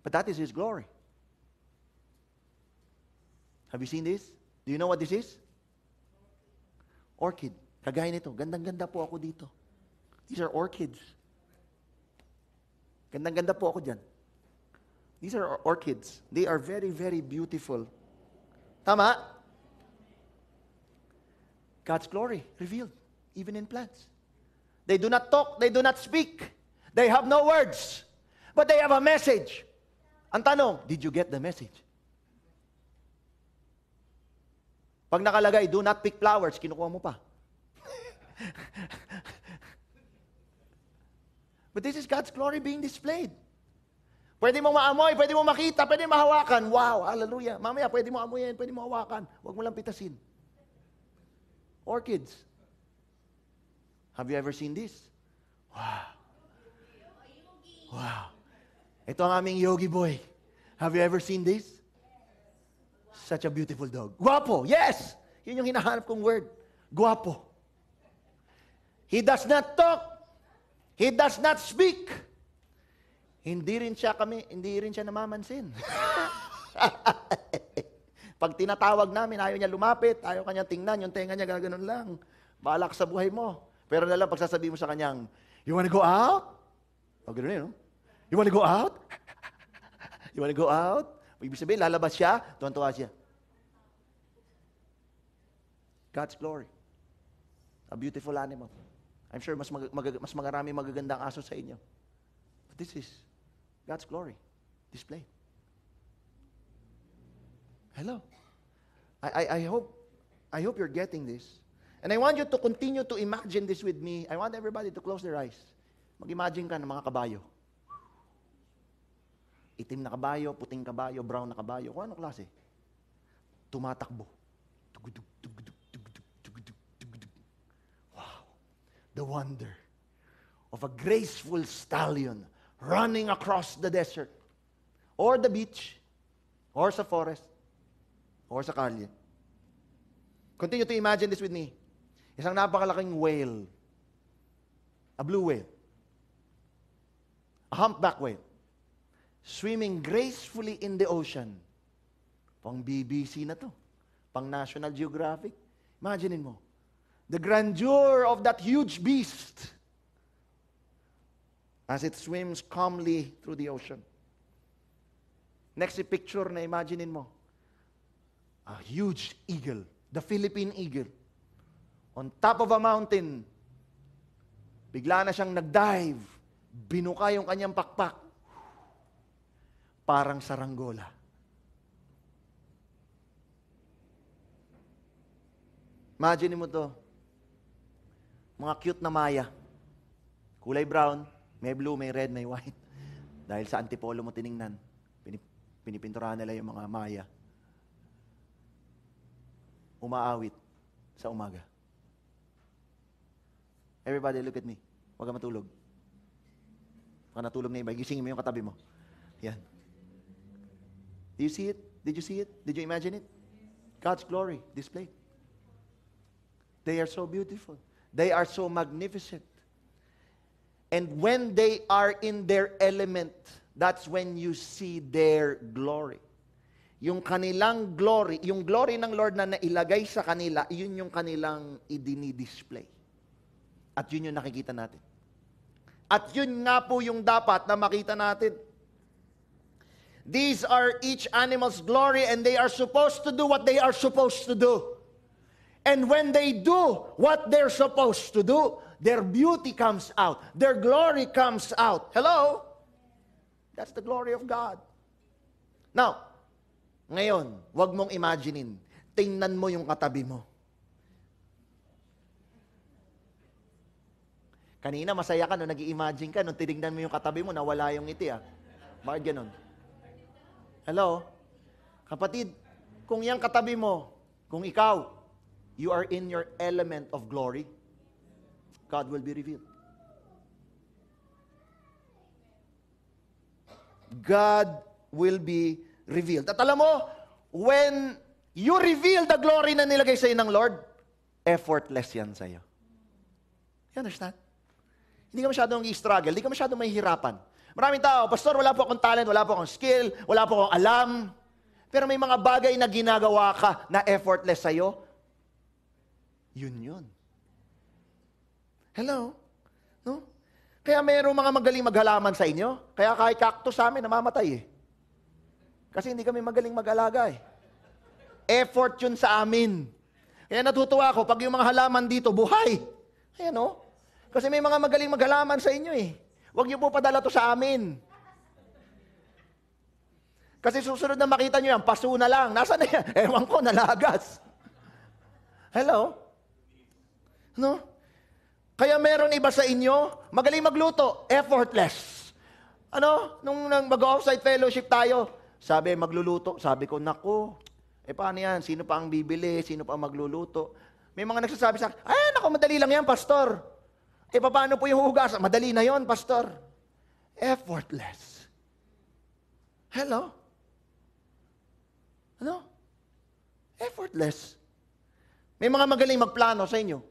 But that is His glory. Have you seen this? Do you know what this is? Orchid. Kagaya nito. Gandang-ganda po ako dito. These are orchids. Gandang-ganda po ako dyan. These are orchids. They are very, very beautiful. Tama? God's glory revealed, even in plants. They do not talk, they do not speak. They have no words, but they have a message. Ang tanong, did you get the message? Pag nakalagay, do not pick flowers, kinukuha mo pa. But this is God's glory being displayed. Pwede mo maamoy, pwede mo makita, pwede mo mahawakan. Wow, hallelujah. Mamaya, pwede mo amoyin, pwede mo hawakan. Huwag mo lang pitasin. Orchids. Have you ever seen this? Wow. Wow. Ito ang aming yogi boy. Have you ever seen this? Such a beautiful dog. Guwapo, yes! Yun yung hinahanap kong word. Guwapo. He does not talk. He does not speak. Hindi rin siya namamansin. Pag tinatawag namin, ayaw niya lumapit, ayaw kanya tingnan, yung tenga niya gano'n lang. Bahala ka sa buhay mo. Pero nalang pagsasabihin mo sa kanyang, you wanna go out? O gano'n yun, no? You wanna go out? You wanna go out? Ibig sabihin, lalabas siya, tuwan-tuwa siya. God's glory. A beautiful animal. I'm sure mas magarami magagandang aso sa inyo. But this is God's glory displayed. Hello. I hope you're getting this. And I want you to continue to imagine this with me. I want everybody to close their eyes. Mag-imagine ka ng mga kabayo. Itim na kabayo, puting kabayo, brown na kabayo. Kung anong klase? Tumatakbo. Tugudug, tugudug, tugudug, tugudug, tugudug. Wow. The wonder of a graceful stallion running across the desert or the beach or sa forest or sa kalye. Continue to imagine this with me. Isang napakalaking whale. A blue whale. A humpback whale. Swimming gracefully in the ocean. Pang BBC na to. Pang National Geographic. Imagine mo. The grandeur of that huge beast as it swims calmly through the ocean. Next picture na imagine mo. A huge eagle. The Philippine eagle. On top of a mountain. Bigla na siyang nag-dive binuka yung kanyang pakpak. Parang saranggola. Imagine mo to. Mga cute na maya. Kulay brown, may blue, may red, may white. Dahil sa antipolo mo tiningnan, pinipinturahan nila yung mga maya. Umaawit sa umaga. Everybody, look at me. Huwag ka matulog. Huwag ka natulog na iba. Gisingin mo yung katabi mo. Yan. Do you see it? Did you see it? Did you imagine it? God's glory displayed. They are so beautiful. They are so magnificent. And when they are in their element, that's when you see their glory. Yung kanilang glory, yung glory ng Lord na nailagay sa kanila, yun yung kanilang idinidisplay. At yun yung nakikita natin. At yun nga po yung dapat na makita natin. These are each animal's glory and they are supposed to do what they are supposed to do. And when they do what they're supposed to do, their beauty comes out. Their glory comes out. Hello? That's the glory of God. Now, ngayon, wag mong imaginein. Tingnan mo yung katabi mo. Kanina masaya ka nung nag-i-imagine ka, nung tinignan mo yung katabi mo, nawala yung ngiti ah. Bakit ganun? Hello? Kapatid, kung yung katabi mo, kung ikaw, you are in your element of glory, God will be revealed. God will be revealed. At alam mo, when you reveal the glory na nilagay sa'yo ng Lord, effortless yan sa'yo. You understand? Hindi ka masyadong i-struggle, hindi ka masyadong mahihirapan. Maraming tao, Pastor, wala po akong talent, wala po akong skill, wala po akong alam. Pero may mga bagay na ginagawa ka na effortless sa'yo. Yun. Hello? No? Kaya mayroong mga magaling maghalaman sa inyo. Kaya kahit cactus sa amin, namamatay eh. Kasi hindi kami magaling mag-alaga eh. Effort yun sa amin. Kaya natutuwa ako, pag yung mga halaman dito, buhay. Ayan o. Kasi may mga magaling maghalaman sa inyo eh. Huwag niyo po padala to sa amin. Kasi susunod na makita niyo yan, paso na lang. Nasaan na yan? Ewan ko, nalagas. Hello? No? Kaya meron iba sa inyo, magaling magluto, effortless. Nung mag-offsite fellowship tayo, sabi, magluluto. Sabi ko, naku, paano yan? Sino pa ang bibili? Sino pa ang magluluto? May mga nagsasabi sa akin, naku, madali lang yan, pastor. Paano po yung hugas? Madali na yon, pastor. Effortless. Hello? Effortless. May mga magaling magplano sa inyo.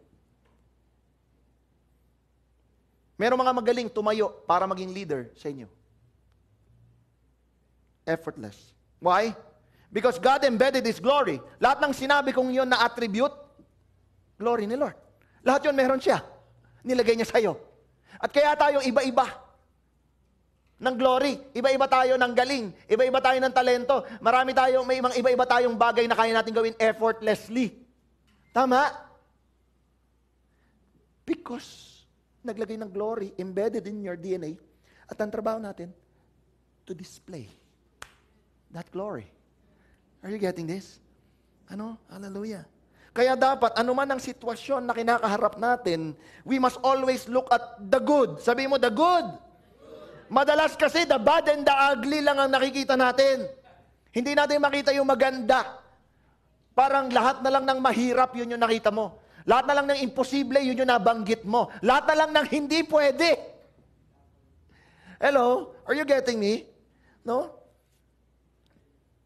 Merong mga magaling tumayo para maging leader sa inyo. Effortless. Why? Because God embedded His glory. Lahat ng sinabi kong yun na attribute, glory ni Lord. Lahat yun meron siya. Nilagay niya sa'yo. At kaya tayo iba-iba ng glory. Iba-iba tayo ng galing. Iba-iba tayo ng talento. May iba-iba tayong bagay na kaya natin gawin effortlessly. Tama? Because naglagay ng glory embedded in your DNA at ang trabaho natin to display that glory. Are you getting this? Hallelujah. Kaya dapat, anuman ang sitwasyon na kinakaharap natin, we must always look at the good. Sabi mo, the good. Madalas kasi, the bad and the ugly lang ang nakikita natin. Hindi natin makita yung maganda. Parang lahat na lang ng mahirap, yun yung nakita mo. Lahat na lang ng imposible, yun yung nabanggit mo. Lahat na lang ng hindi pwede. Hello? Are you getting me? No?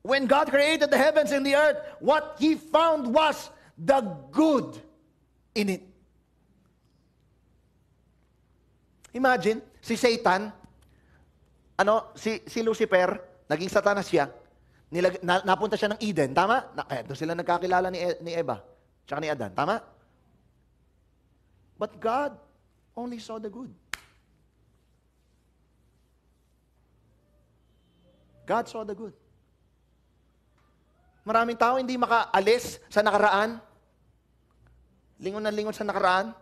When God created the heavens and the earth, what He found was the good in it. Imagine, si Satan, si Lucifer, naging satanas siya, napunta siya ng Eden, tama? Doon sila nagkakilala ni Eva, tsaka ni Adan, tama? But God only saw the good. God saw the good. Maraming tao hindi makaalis sa nakaraan. Lingon na lingon sa nakaraan.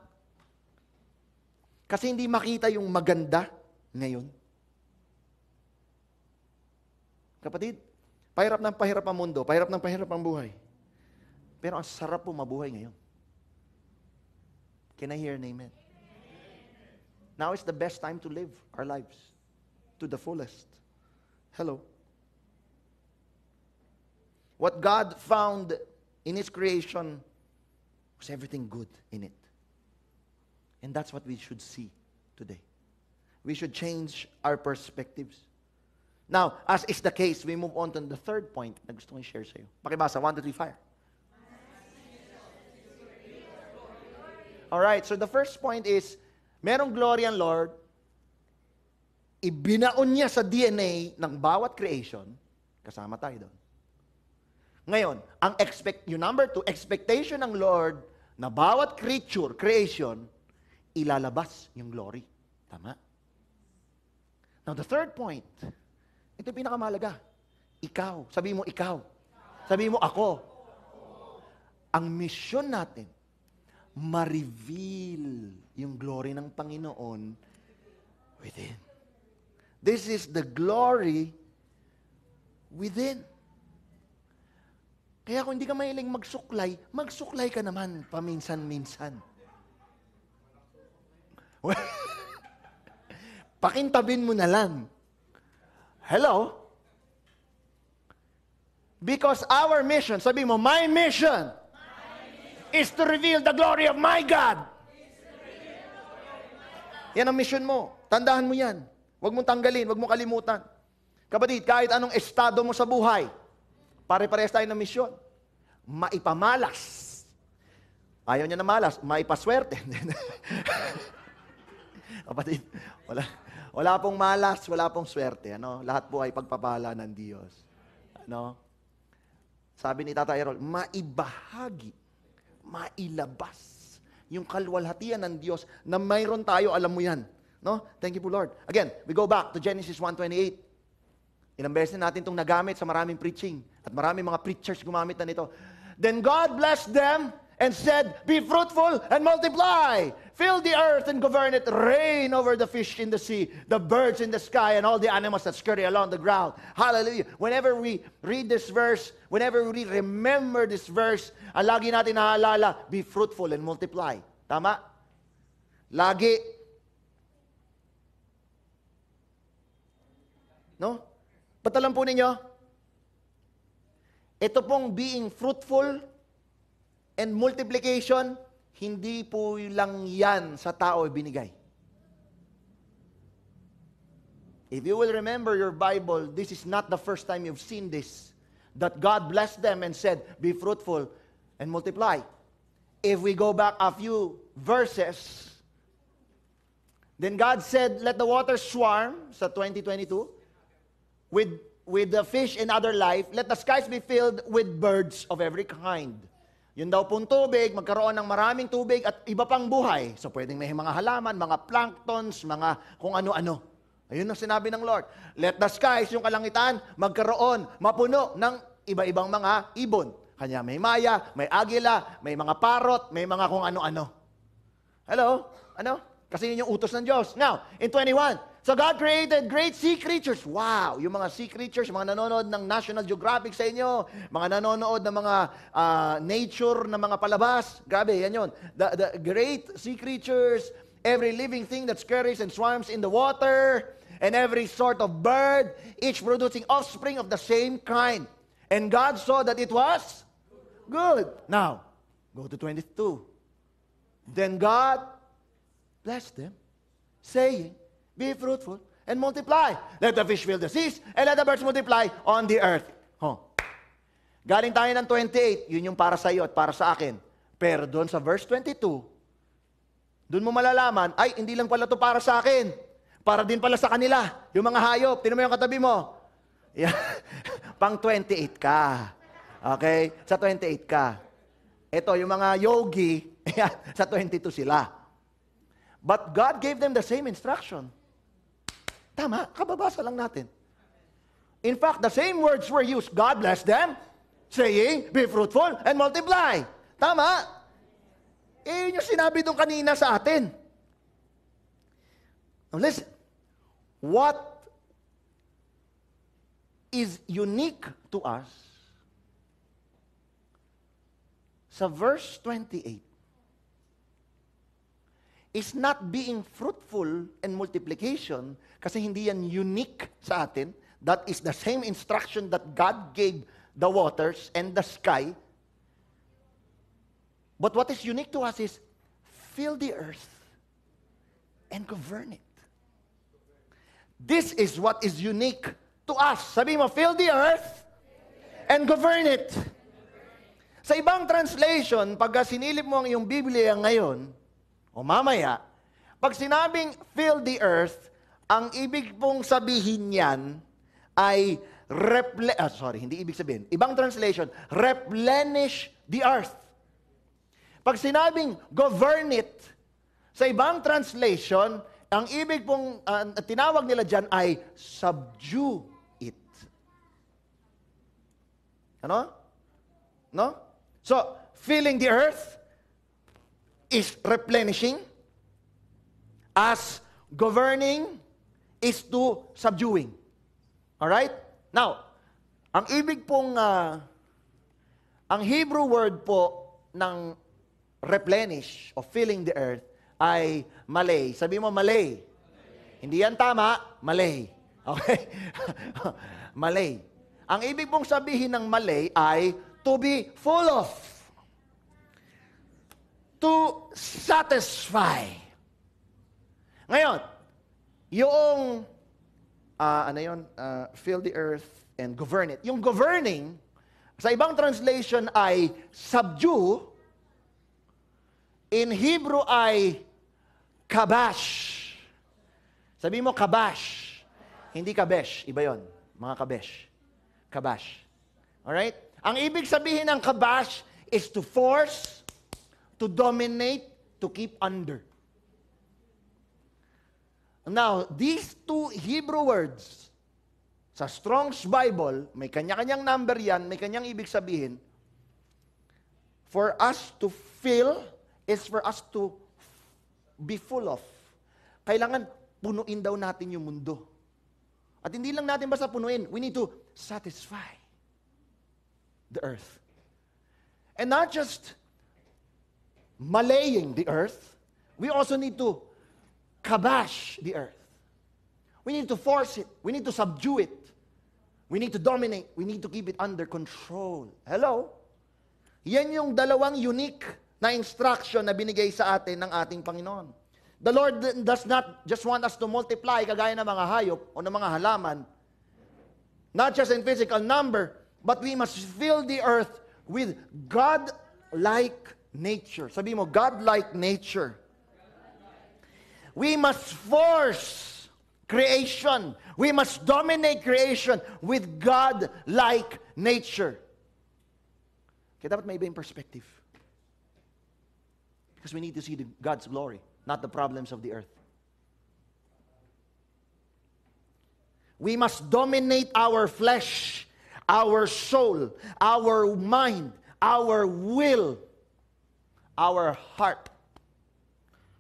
Kasi hindi makita yung maganda ngayon. Kapatid, pahirap ng pahirap ang mundo, pahirap ng pahirap ang buhay. Pero ang sarap po mabuhay ngayon. Can I hear an amen? Now is the best time to live our lives to the fullest. Hello. What God found in His creation was everything good in it. And that's what we should see today. We should change our perspectives. Now, as is the case, we move on to the third point na gusto kong i-share sa iyo. Pakibasa, 1, 2, 3, fire. Alright, so the first point is, merong glory ang Lord, ibinaon niya sa DNA ng bawat creation, kasama tayo doon. Ngayon, yung number 2, expectation ng Lord na bawat creation, ilalabas yung glory. Tama? Now, the third point, ito yung pinakamahalaga. Ikaw. Sabi mo, ikaw. Sabi mo, ako. Ang mission natin, ma-reveal yung glory ng Panginoon within. This is the glory within. Kaya kung hindi ka mahiling magsuklay ka naman paminsan-minsan. Pakintabin mo na lang. Hello? Because our mission, sabi mo, my mission is to reveal the glory of my God. Yan ang mission mo. Tandaan mo yan. Huwag mong tanggalin, huwag mong kalimutan. Kapatid, kahit anong estado mo sa buhay, pare-parehas tayo ng misyon. Maipamalas. Ayaw niya na malas, maipaswerte. Kapatid, wala pong malas, wala pong swerte. Ano? Lahat po ay pagpapala ng Diyos. Ano? Sabi ni Tata Errol, maibahagi, mailabas yung kalwalhatian ng Diyos na mayroon tayo, alam mo yan. No? Thank you po, Lord. Again, we go back to Genesis 1:28. Ilang beses na natin itong nagamit sa maraming preaching. At maraming mga preachers gumamit na nito. Then God blessed them and said, be fruitful and multiply. Fill the earth and govern it. Reign over the fish in the sea, the birds in the sky, and all the animals that scurry along the ground. Hallelujah. Whenever we read this verse, whenever we remember this verse, ang lagi natin naalala, be fruitful and multiply. Tama? Lagi. No? Ba't alam po ninyo? Ito pong being fruitful and multiplication, hindi po lang yan sa tao binigay. If you will remember your Bible, this is not the first time you've seen this. That God blessed them and said, be fruitful and multiply. If we go back a few verses, then God said, let the waters swarm, sa 2022, with the fish and other life, let the skies be filled with birds of every kind. Yun daw pong tubig, magkaroon ng maraming tubig at iba pang buhay. So pwedeng may mga halaman, mga planktons, mga kung ano-ano. Ayun ang sinabi ng Lord. Let the skies, yung kalangitan, magkaroon, mapuno ng iba-ibang mga ibon. Kanya may maya, may agila, may mga parot, may mga kung ano-ano. Hello? Ano? Kasi yun yung utos ng Diyos. Now, in 21, so God created great sea creatures. Wow! Yung mga sea creatures, mga nanonood ng National Geographic sa inyo, mga nanonood ng mga nature na mga palabas. Grabe, yan yun. The great sea creatures, every living thing that scurries and swarms in the water, and every sort of bird, each producing offspring of the same kind. And God saw that it was good. Now, go to 22. Then God blessed them, saying, be fruitful and multiply. Let the fish fill the seas, and let the birds multiply on the earth. Galing tayo ng 28, yun yung para sa iyo at para sa akin. Pero doon sa verse 22, doon mo malalaman, ay, hindi lang pala to para sa akin. Para din pala sa kanila. Yung mga hayop, tinan mo yung katabi mo. Yeah. Pang 28 ka. Okay? Sa 28 ka. Ito, yung mga yogi, sa 22 sila. But God gave them the same instruction. Tama, kababasa lang natin. In fact, the same words were used. God blessed them, saying, be fruitful and multiply. Tama? Yun yung sinabi doon kanina sa atin. Now listen, what is unique to us sa verse 28 is not being fruitful and multiplication kasi hindi yan unique sa atin. That is the same instruction that God gave the waters and the sky. But what is unique to us is fill the earth and govern it. This is what is unique to us. Sabi mo, fill the earth and govern it. Sa ibang translation, pag sinilip mo ang iyong Biblia ngayon, o mamaya, pag sinabing fill the earth, ang ibig pong sabihin yan ay hindi ibig sabihin. Ibang translation, replenish the earth. Pag sinabing govern it, sa ibang translation, ang ibig pong tinawag nila dyan ay subdue it. Ano? No? So, filling the earth is replenishing, as governing is to subduing. Alright? Now, ang ibig pong, ang Hebrew word po ng replenish o filling the earth ay malay. Sabi mo, malay. Hindi yan tama, malay. Okay? Malay. Ang ibig pong sabihin ng malay ay to be full of. To satisfy. Ngayon, yung, fill the earth and govern it. Yung governing, sa ibang translation ay subdue, in Hebrew ay kabash. Sabi mo kabash. Hindi kabesh. Iba yon. Mga kabesh. Kabash. Alright? Ang ibig sabihin ng kabash is to force, to dominate, to keep under. Now, these two Hebrew words, sa Strong's Bible, may kanya-kanyang number yan, may kanyang ibig sabihin. For us to fill is for us to be full of. Kailangan punuin daw natin yung mundo. At hindi lang natin basta punuin, we need to satisfy the earth. And not just malaying the earth, we also need to kabash the earth. We need to force it. We need to subdue it. We need to dominate. We need to keep it under control. Hello? Yan yung dalawang unique na instruction na binigay sa atin ng ating Panginoon. The Lord does not just want us to multiply kagaya ng mga hayop o ng mga halaman, not just in physical number, but we must fill the earth with God-like nature. Sabi mo, God-like nature. We must force creation. We must dominate creation with God-like nature. Kaya dapat may iba yung perspective. Because we need to see God's glory, not the problems of the earth. We must dominate our flesh, our soul, our mind, our will, our heart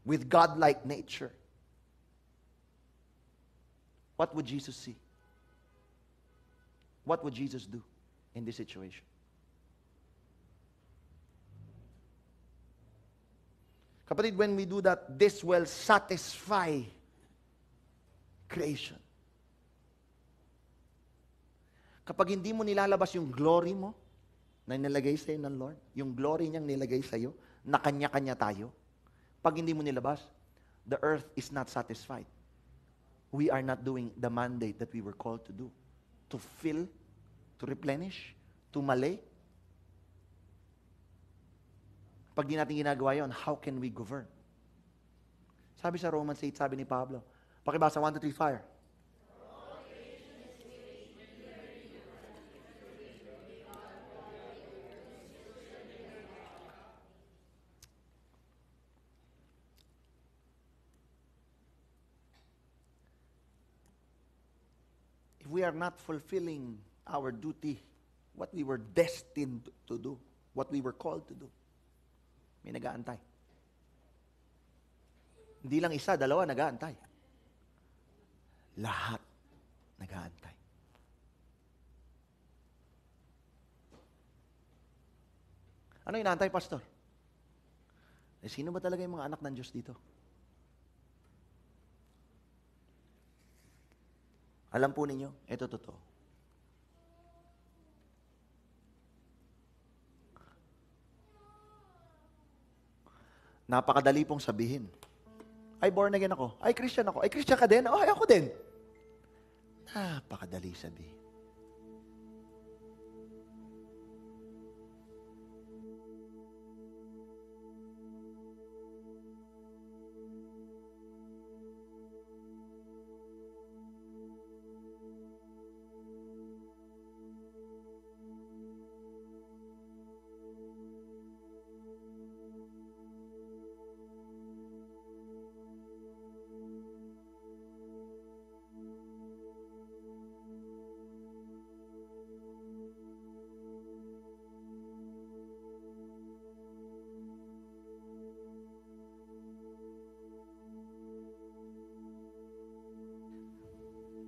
with God-like nature. What would Jesus see? What would Jesus do in this situation? Kapatid, when we do that, this will satisfy creation. Kapag hindi mo nilalabas yung glory mo na nilagay sa'yo ng Lord, yung glory niyang nilagay sa'yo, na kanya-kanya tayo, pag hindi mo nilabas, the earth is not satisfied. We are not doing the mandate that we were called to do. To fill, to replenish, to malay. Pag di natin ginagawa yun, how can we govern? Sabi sa Romans 8, sabi ni Pablo, pakibasa 1, 2, 3, fire. If we are not fulfilling our duty, what we were destined to do, what we were called to do, may nag-aantay. Hindi lang isa, dalawa nag-aantay. Lahat nag-aantay. Ano inaantay, Pastor? Sino ba talaga yung mga anak ng Diyos dito? Alam po ninyo, ito totoo. Napakadali pong sabihin. Ay, born again ako. Ay, Christian ako. Ay, Christian ka din? Ay, ako din. Napakadali sabihin.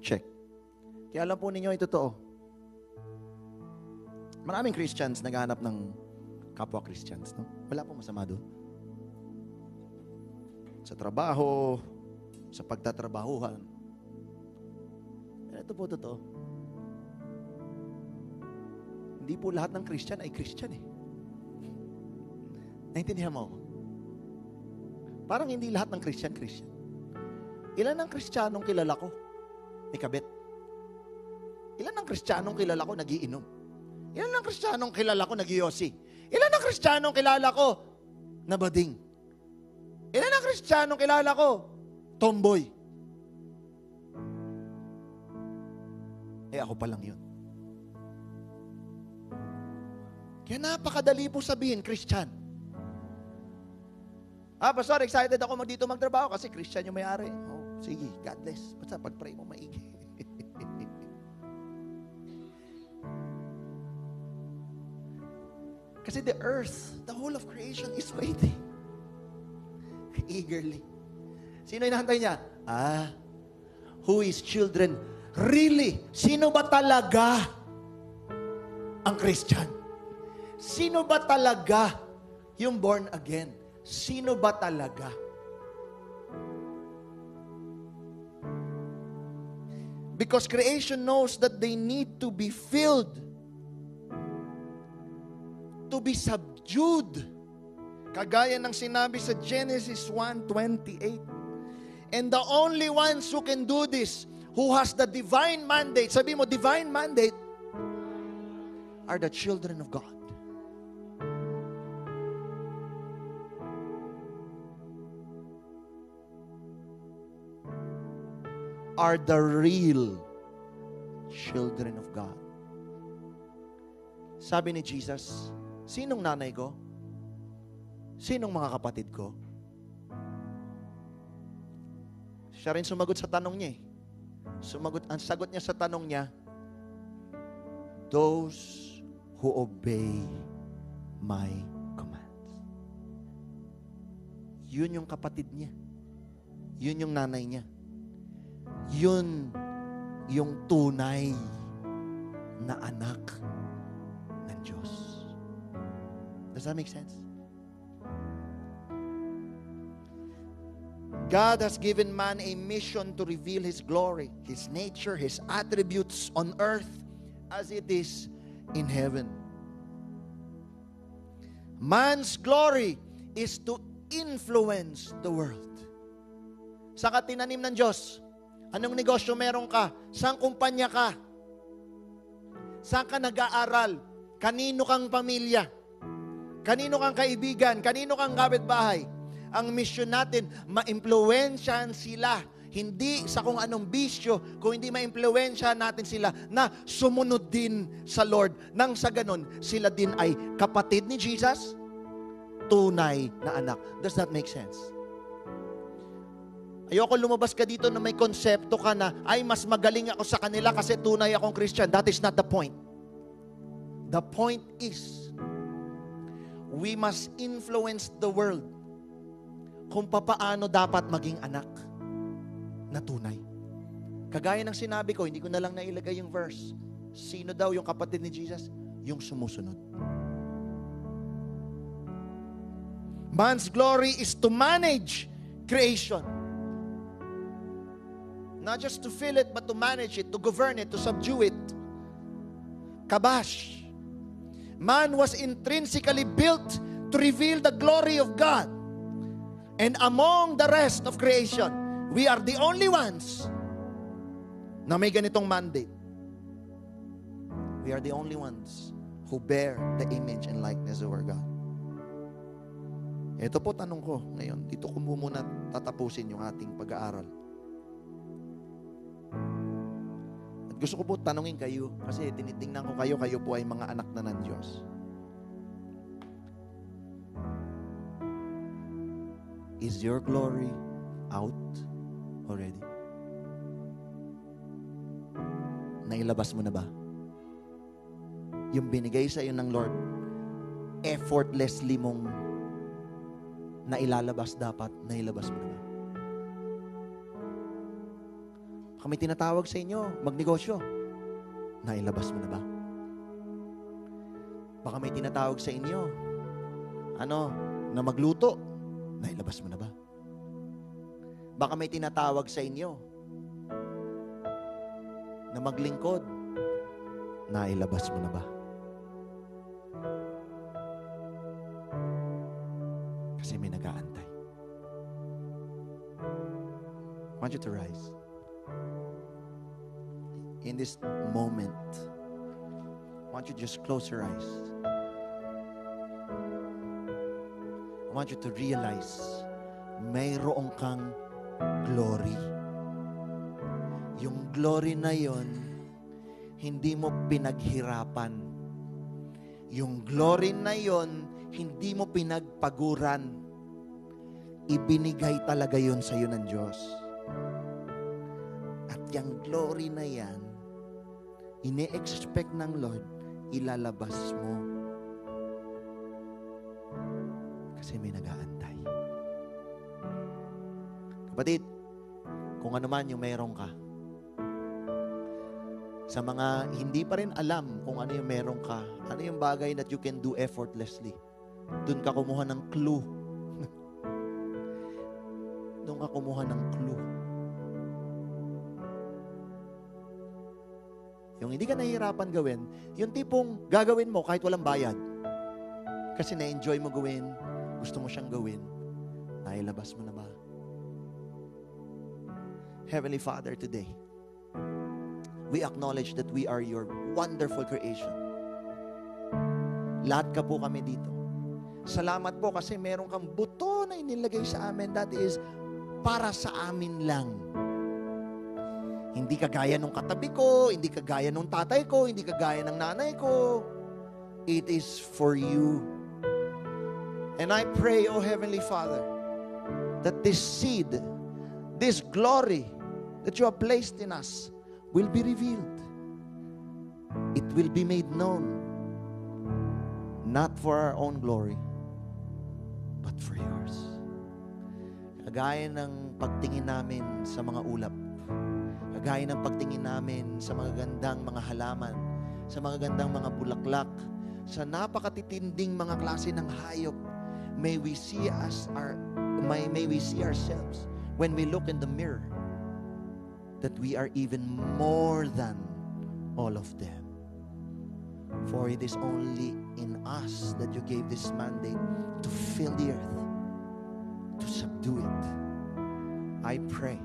Check. Kaya alam po ninyo, ito totoo. Maraming Christians naghahanap ng kapwa Christians, no? Wala pong masama doon. Sa trabaho, sa pagtatrabahuhan. Pero ito po totoo. Hindi po lahat ng Christian ay Christian eh. Naintindihan mo ako? Parang hindi lahat ng Christian. Ilan ang Kristiyanong kilala ko? May kabit. Ilan ang Kristiyanong kilala ko nagiinom? Ilan ang Kristiyanong kilala ko nagiyosi? Ilan ang Kristiyanong kilala ko nabading? Ilan ang Kristiyanong kilala ko tomboy? Ako pa lang yun. Kaya napakadali po sabihin, Christian. Pastor, excited ako dito magtrabaho kasi Christian yung may-ari. Sige, God bless. Basta pag-pray mo maigi. Kasi the earth, the whole of creation is waiting. Eagerly. Sino inahantay niya? Who is children? Really? Sino ba talaga ang Christian? Sino ba talaga yung born again? Sino ba talaga? Because creation knows that they need to be filled, to be subdued. Kagaya ng sinabi sa Genesis 1:28. And the only ones who can do this, who has the divine mandate, sabi mo, divine mandate, are the children of God. Are the real children of God. Sabi ni Jesus, sinong nanay ko? Sinong mga kapatid ko? Siya rin sumagot sa tanong niya. Ang sagot niya sa tanong niya, those who obey my commands. Yun yung kapatid niya. Yun yung nanay niya. Yun yung tunay na anak ng Diyos. Does that make sense? God has given man a mission to reveal His glory, His nature, His attributes on earth as it is in heaven. Man's glory is to influence the world. Sa katinanim ng Diyos, anong negosyo meron ka? Saan kumpanya ka? Saan ka nag-aaral? Kanino kang pamilya? Kanino kang kaibigan? Kanino kang kapitbahay? Ang mission natin, ma-impluwensyahan sila. Hindi sa kung anong bisyo, kung hindi ma-impluwensyahan natin sila na sumunod din sa Lord. Nang sa ganun, sila din ay kapatid ni Jesus, tunay na anak. Does that make sense? Ayoko lumabas ka dito na may konsepto ka na, ay mas magaling ako sa kanila kasi tunay akong Christian. That is not the point. The point is, we must influence the world kung papaano dapat maging anak na tunay. Kagaya ng sinabi ko, hindi ko na lang nailagay yung verse. Sino daw yung kapatid ni Jesus? Yung sumusunod. Man's glory is to manage creation. Not just to fill it, but to manage it, to govern it, to subdue it. Kabash. Man was intrinsically built to reveal the glory of God. And among the rest of creation, we are the only ones na may ganitong mandate. We are the only ones who bear the image and likeness of our God. Ito po tanong ko ngayon. Dito ko muna tatapusin yung ating pag-aaral. At gusto ko po tanungin kayo, kasi tinitingnan ko kayo, kayo po ay mga anak na ng Diyos. Is your glory out already? Nailabas mo na ba? Yung binigay sa iyo ng Lord, effortlessly mong nailalabas dapat, nailabas mo na ba? Kami tinatawag sa inyo, magnegosyo. Nailabas mo na ba? Baka may tinatawag sa inyo, na magluto. Nailabas mo na ba? Baka may tinatawag sa inyo na maglingkod. Nailabas mo na ba? Kasi may nag-aantay. I want you to rise. In this moment, I want you to just close your eyes. I want you to realize mayroong kang glory. Yung glory na yon, hindi mo pinaghirapan. Yung glory na yon, hindi mo pinagpaguran. Ibinigay talaga yon sa iyo ng Diyos. At yung glory na yan, ine-expect ng Lord, ilalabas mo. Kasi may nag-aantay. Kapatid, kung ano man yung meron ka, sa mga hindi pa rin alam kung ano yung meron ka, ano yung bagay that you can do effortlessly, doon ka kumuha ng clue. Doon ka kumuha ng clue. Yung hindi ka nahihirapan gawin, yung tipong gagawin mo kahit walang bayad. Kasi na-enjoy mo gawin, gusto mo siyang gawin, nailabas mo na ba? Heavenly Father, today, we acknowledge that we are your wonderful creation. Lahat ka po kami dito. Salamat po kasi meron kang buto na inilagay sa amin that is para sa amin lang. Hindi kagaya nung katabi ko, hindi kagaya nung tatay ko, hindi kagaya ng nanay ko. It is for you. And I pray, O Heavenly Father, that this seed, this glory that you have placed in us will be revealed. It will be made known, not for our own glory, but for yours. Kagaya ng pagtingin namin sa mga ulap, kagaya ng pagtingin namin sa mga gandang mga halaman, sa mga gandang mga bulaklak, sa napakatitinding mga klase ng hayop, may we see ourselves when we look in the mirror that we are even more than all of them. For it is only in us that you gave this mandate to fill the earth, to subdue it. I pray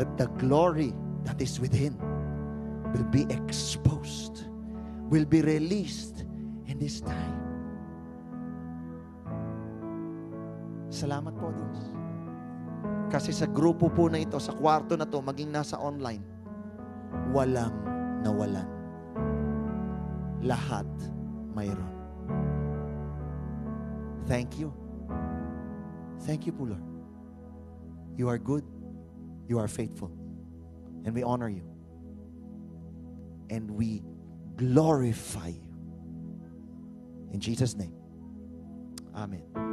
that the glory that is within will be exposed, will be released in this time. Salamat po, Diyos. Kasi sa grupo po na ito, sa kwarto na to, maging nasa online, walang nawalan. Lahat mayroon. Thank you. Thank you po, Lord. You are good. You are faithful. And we honor you. And we glorify you. In Jesus' name. Amen.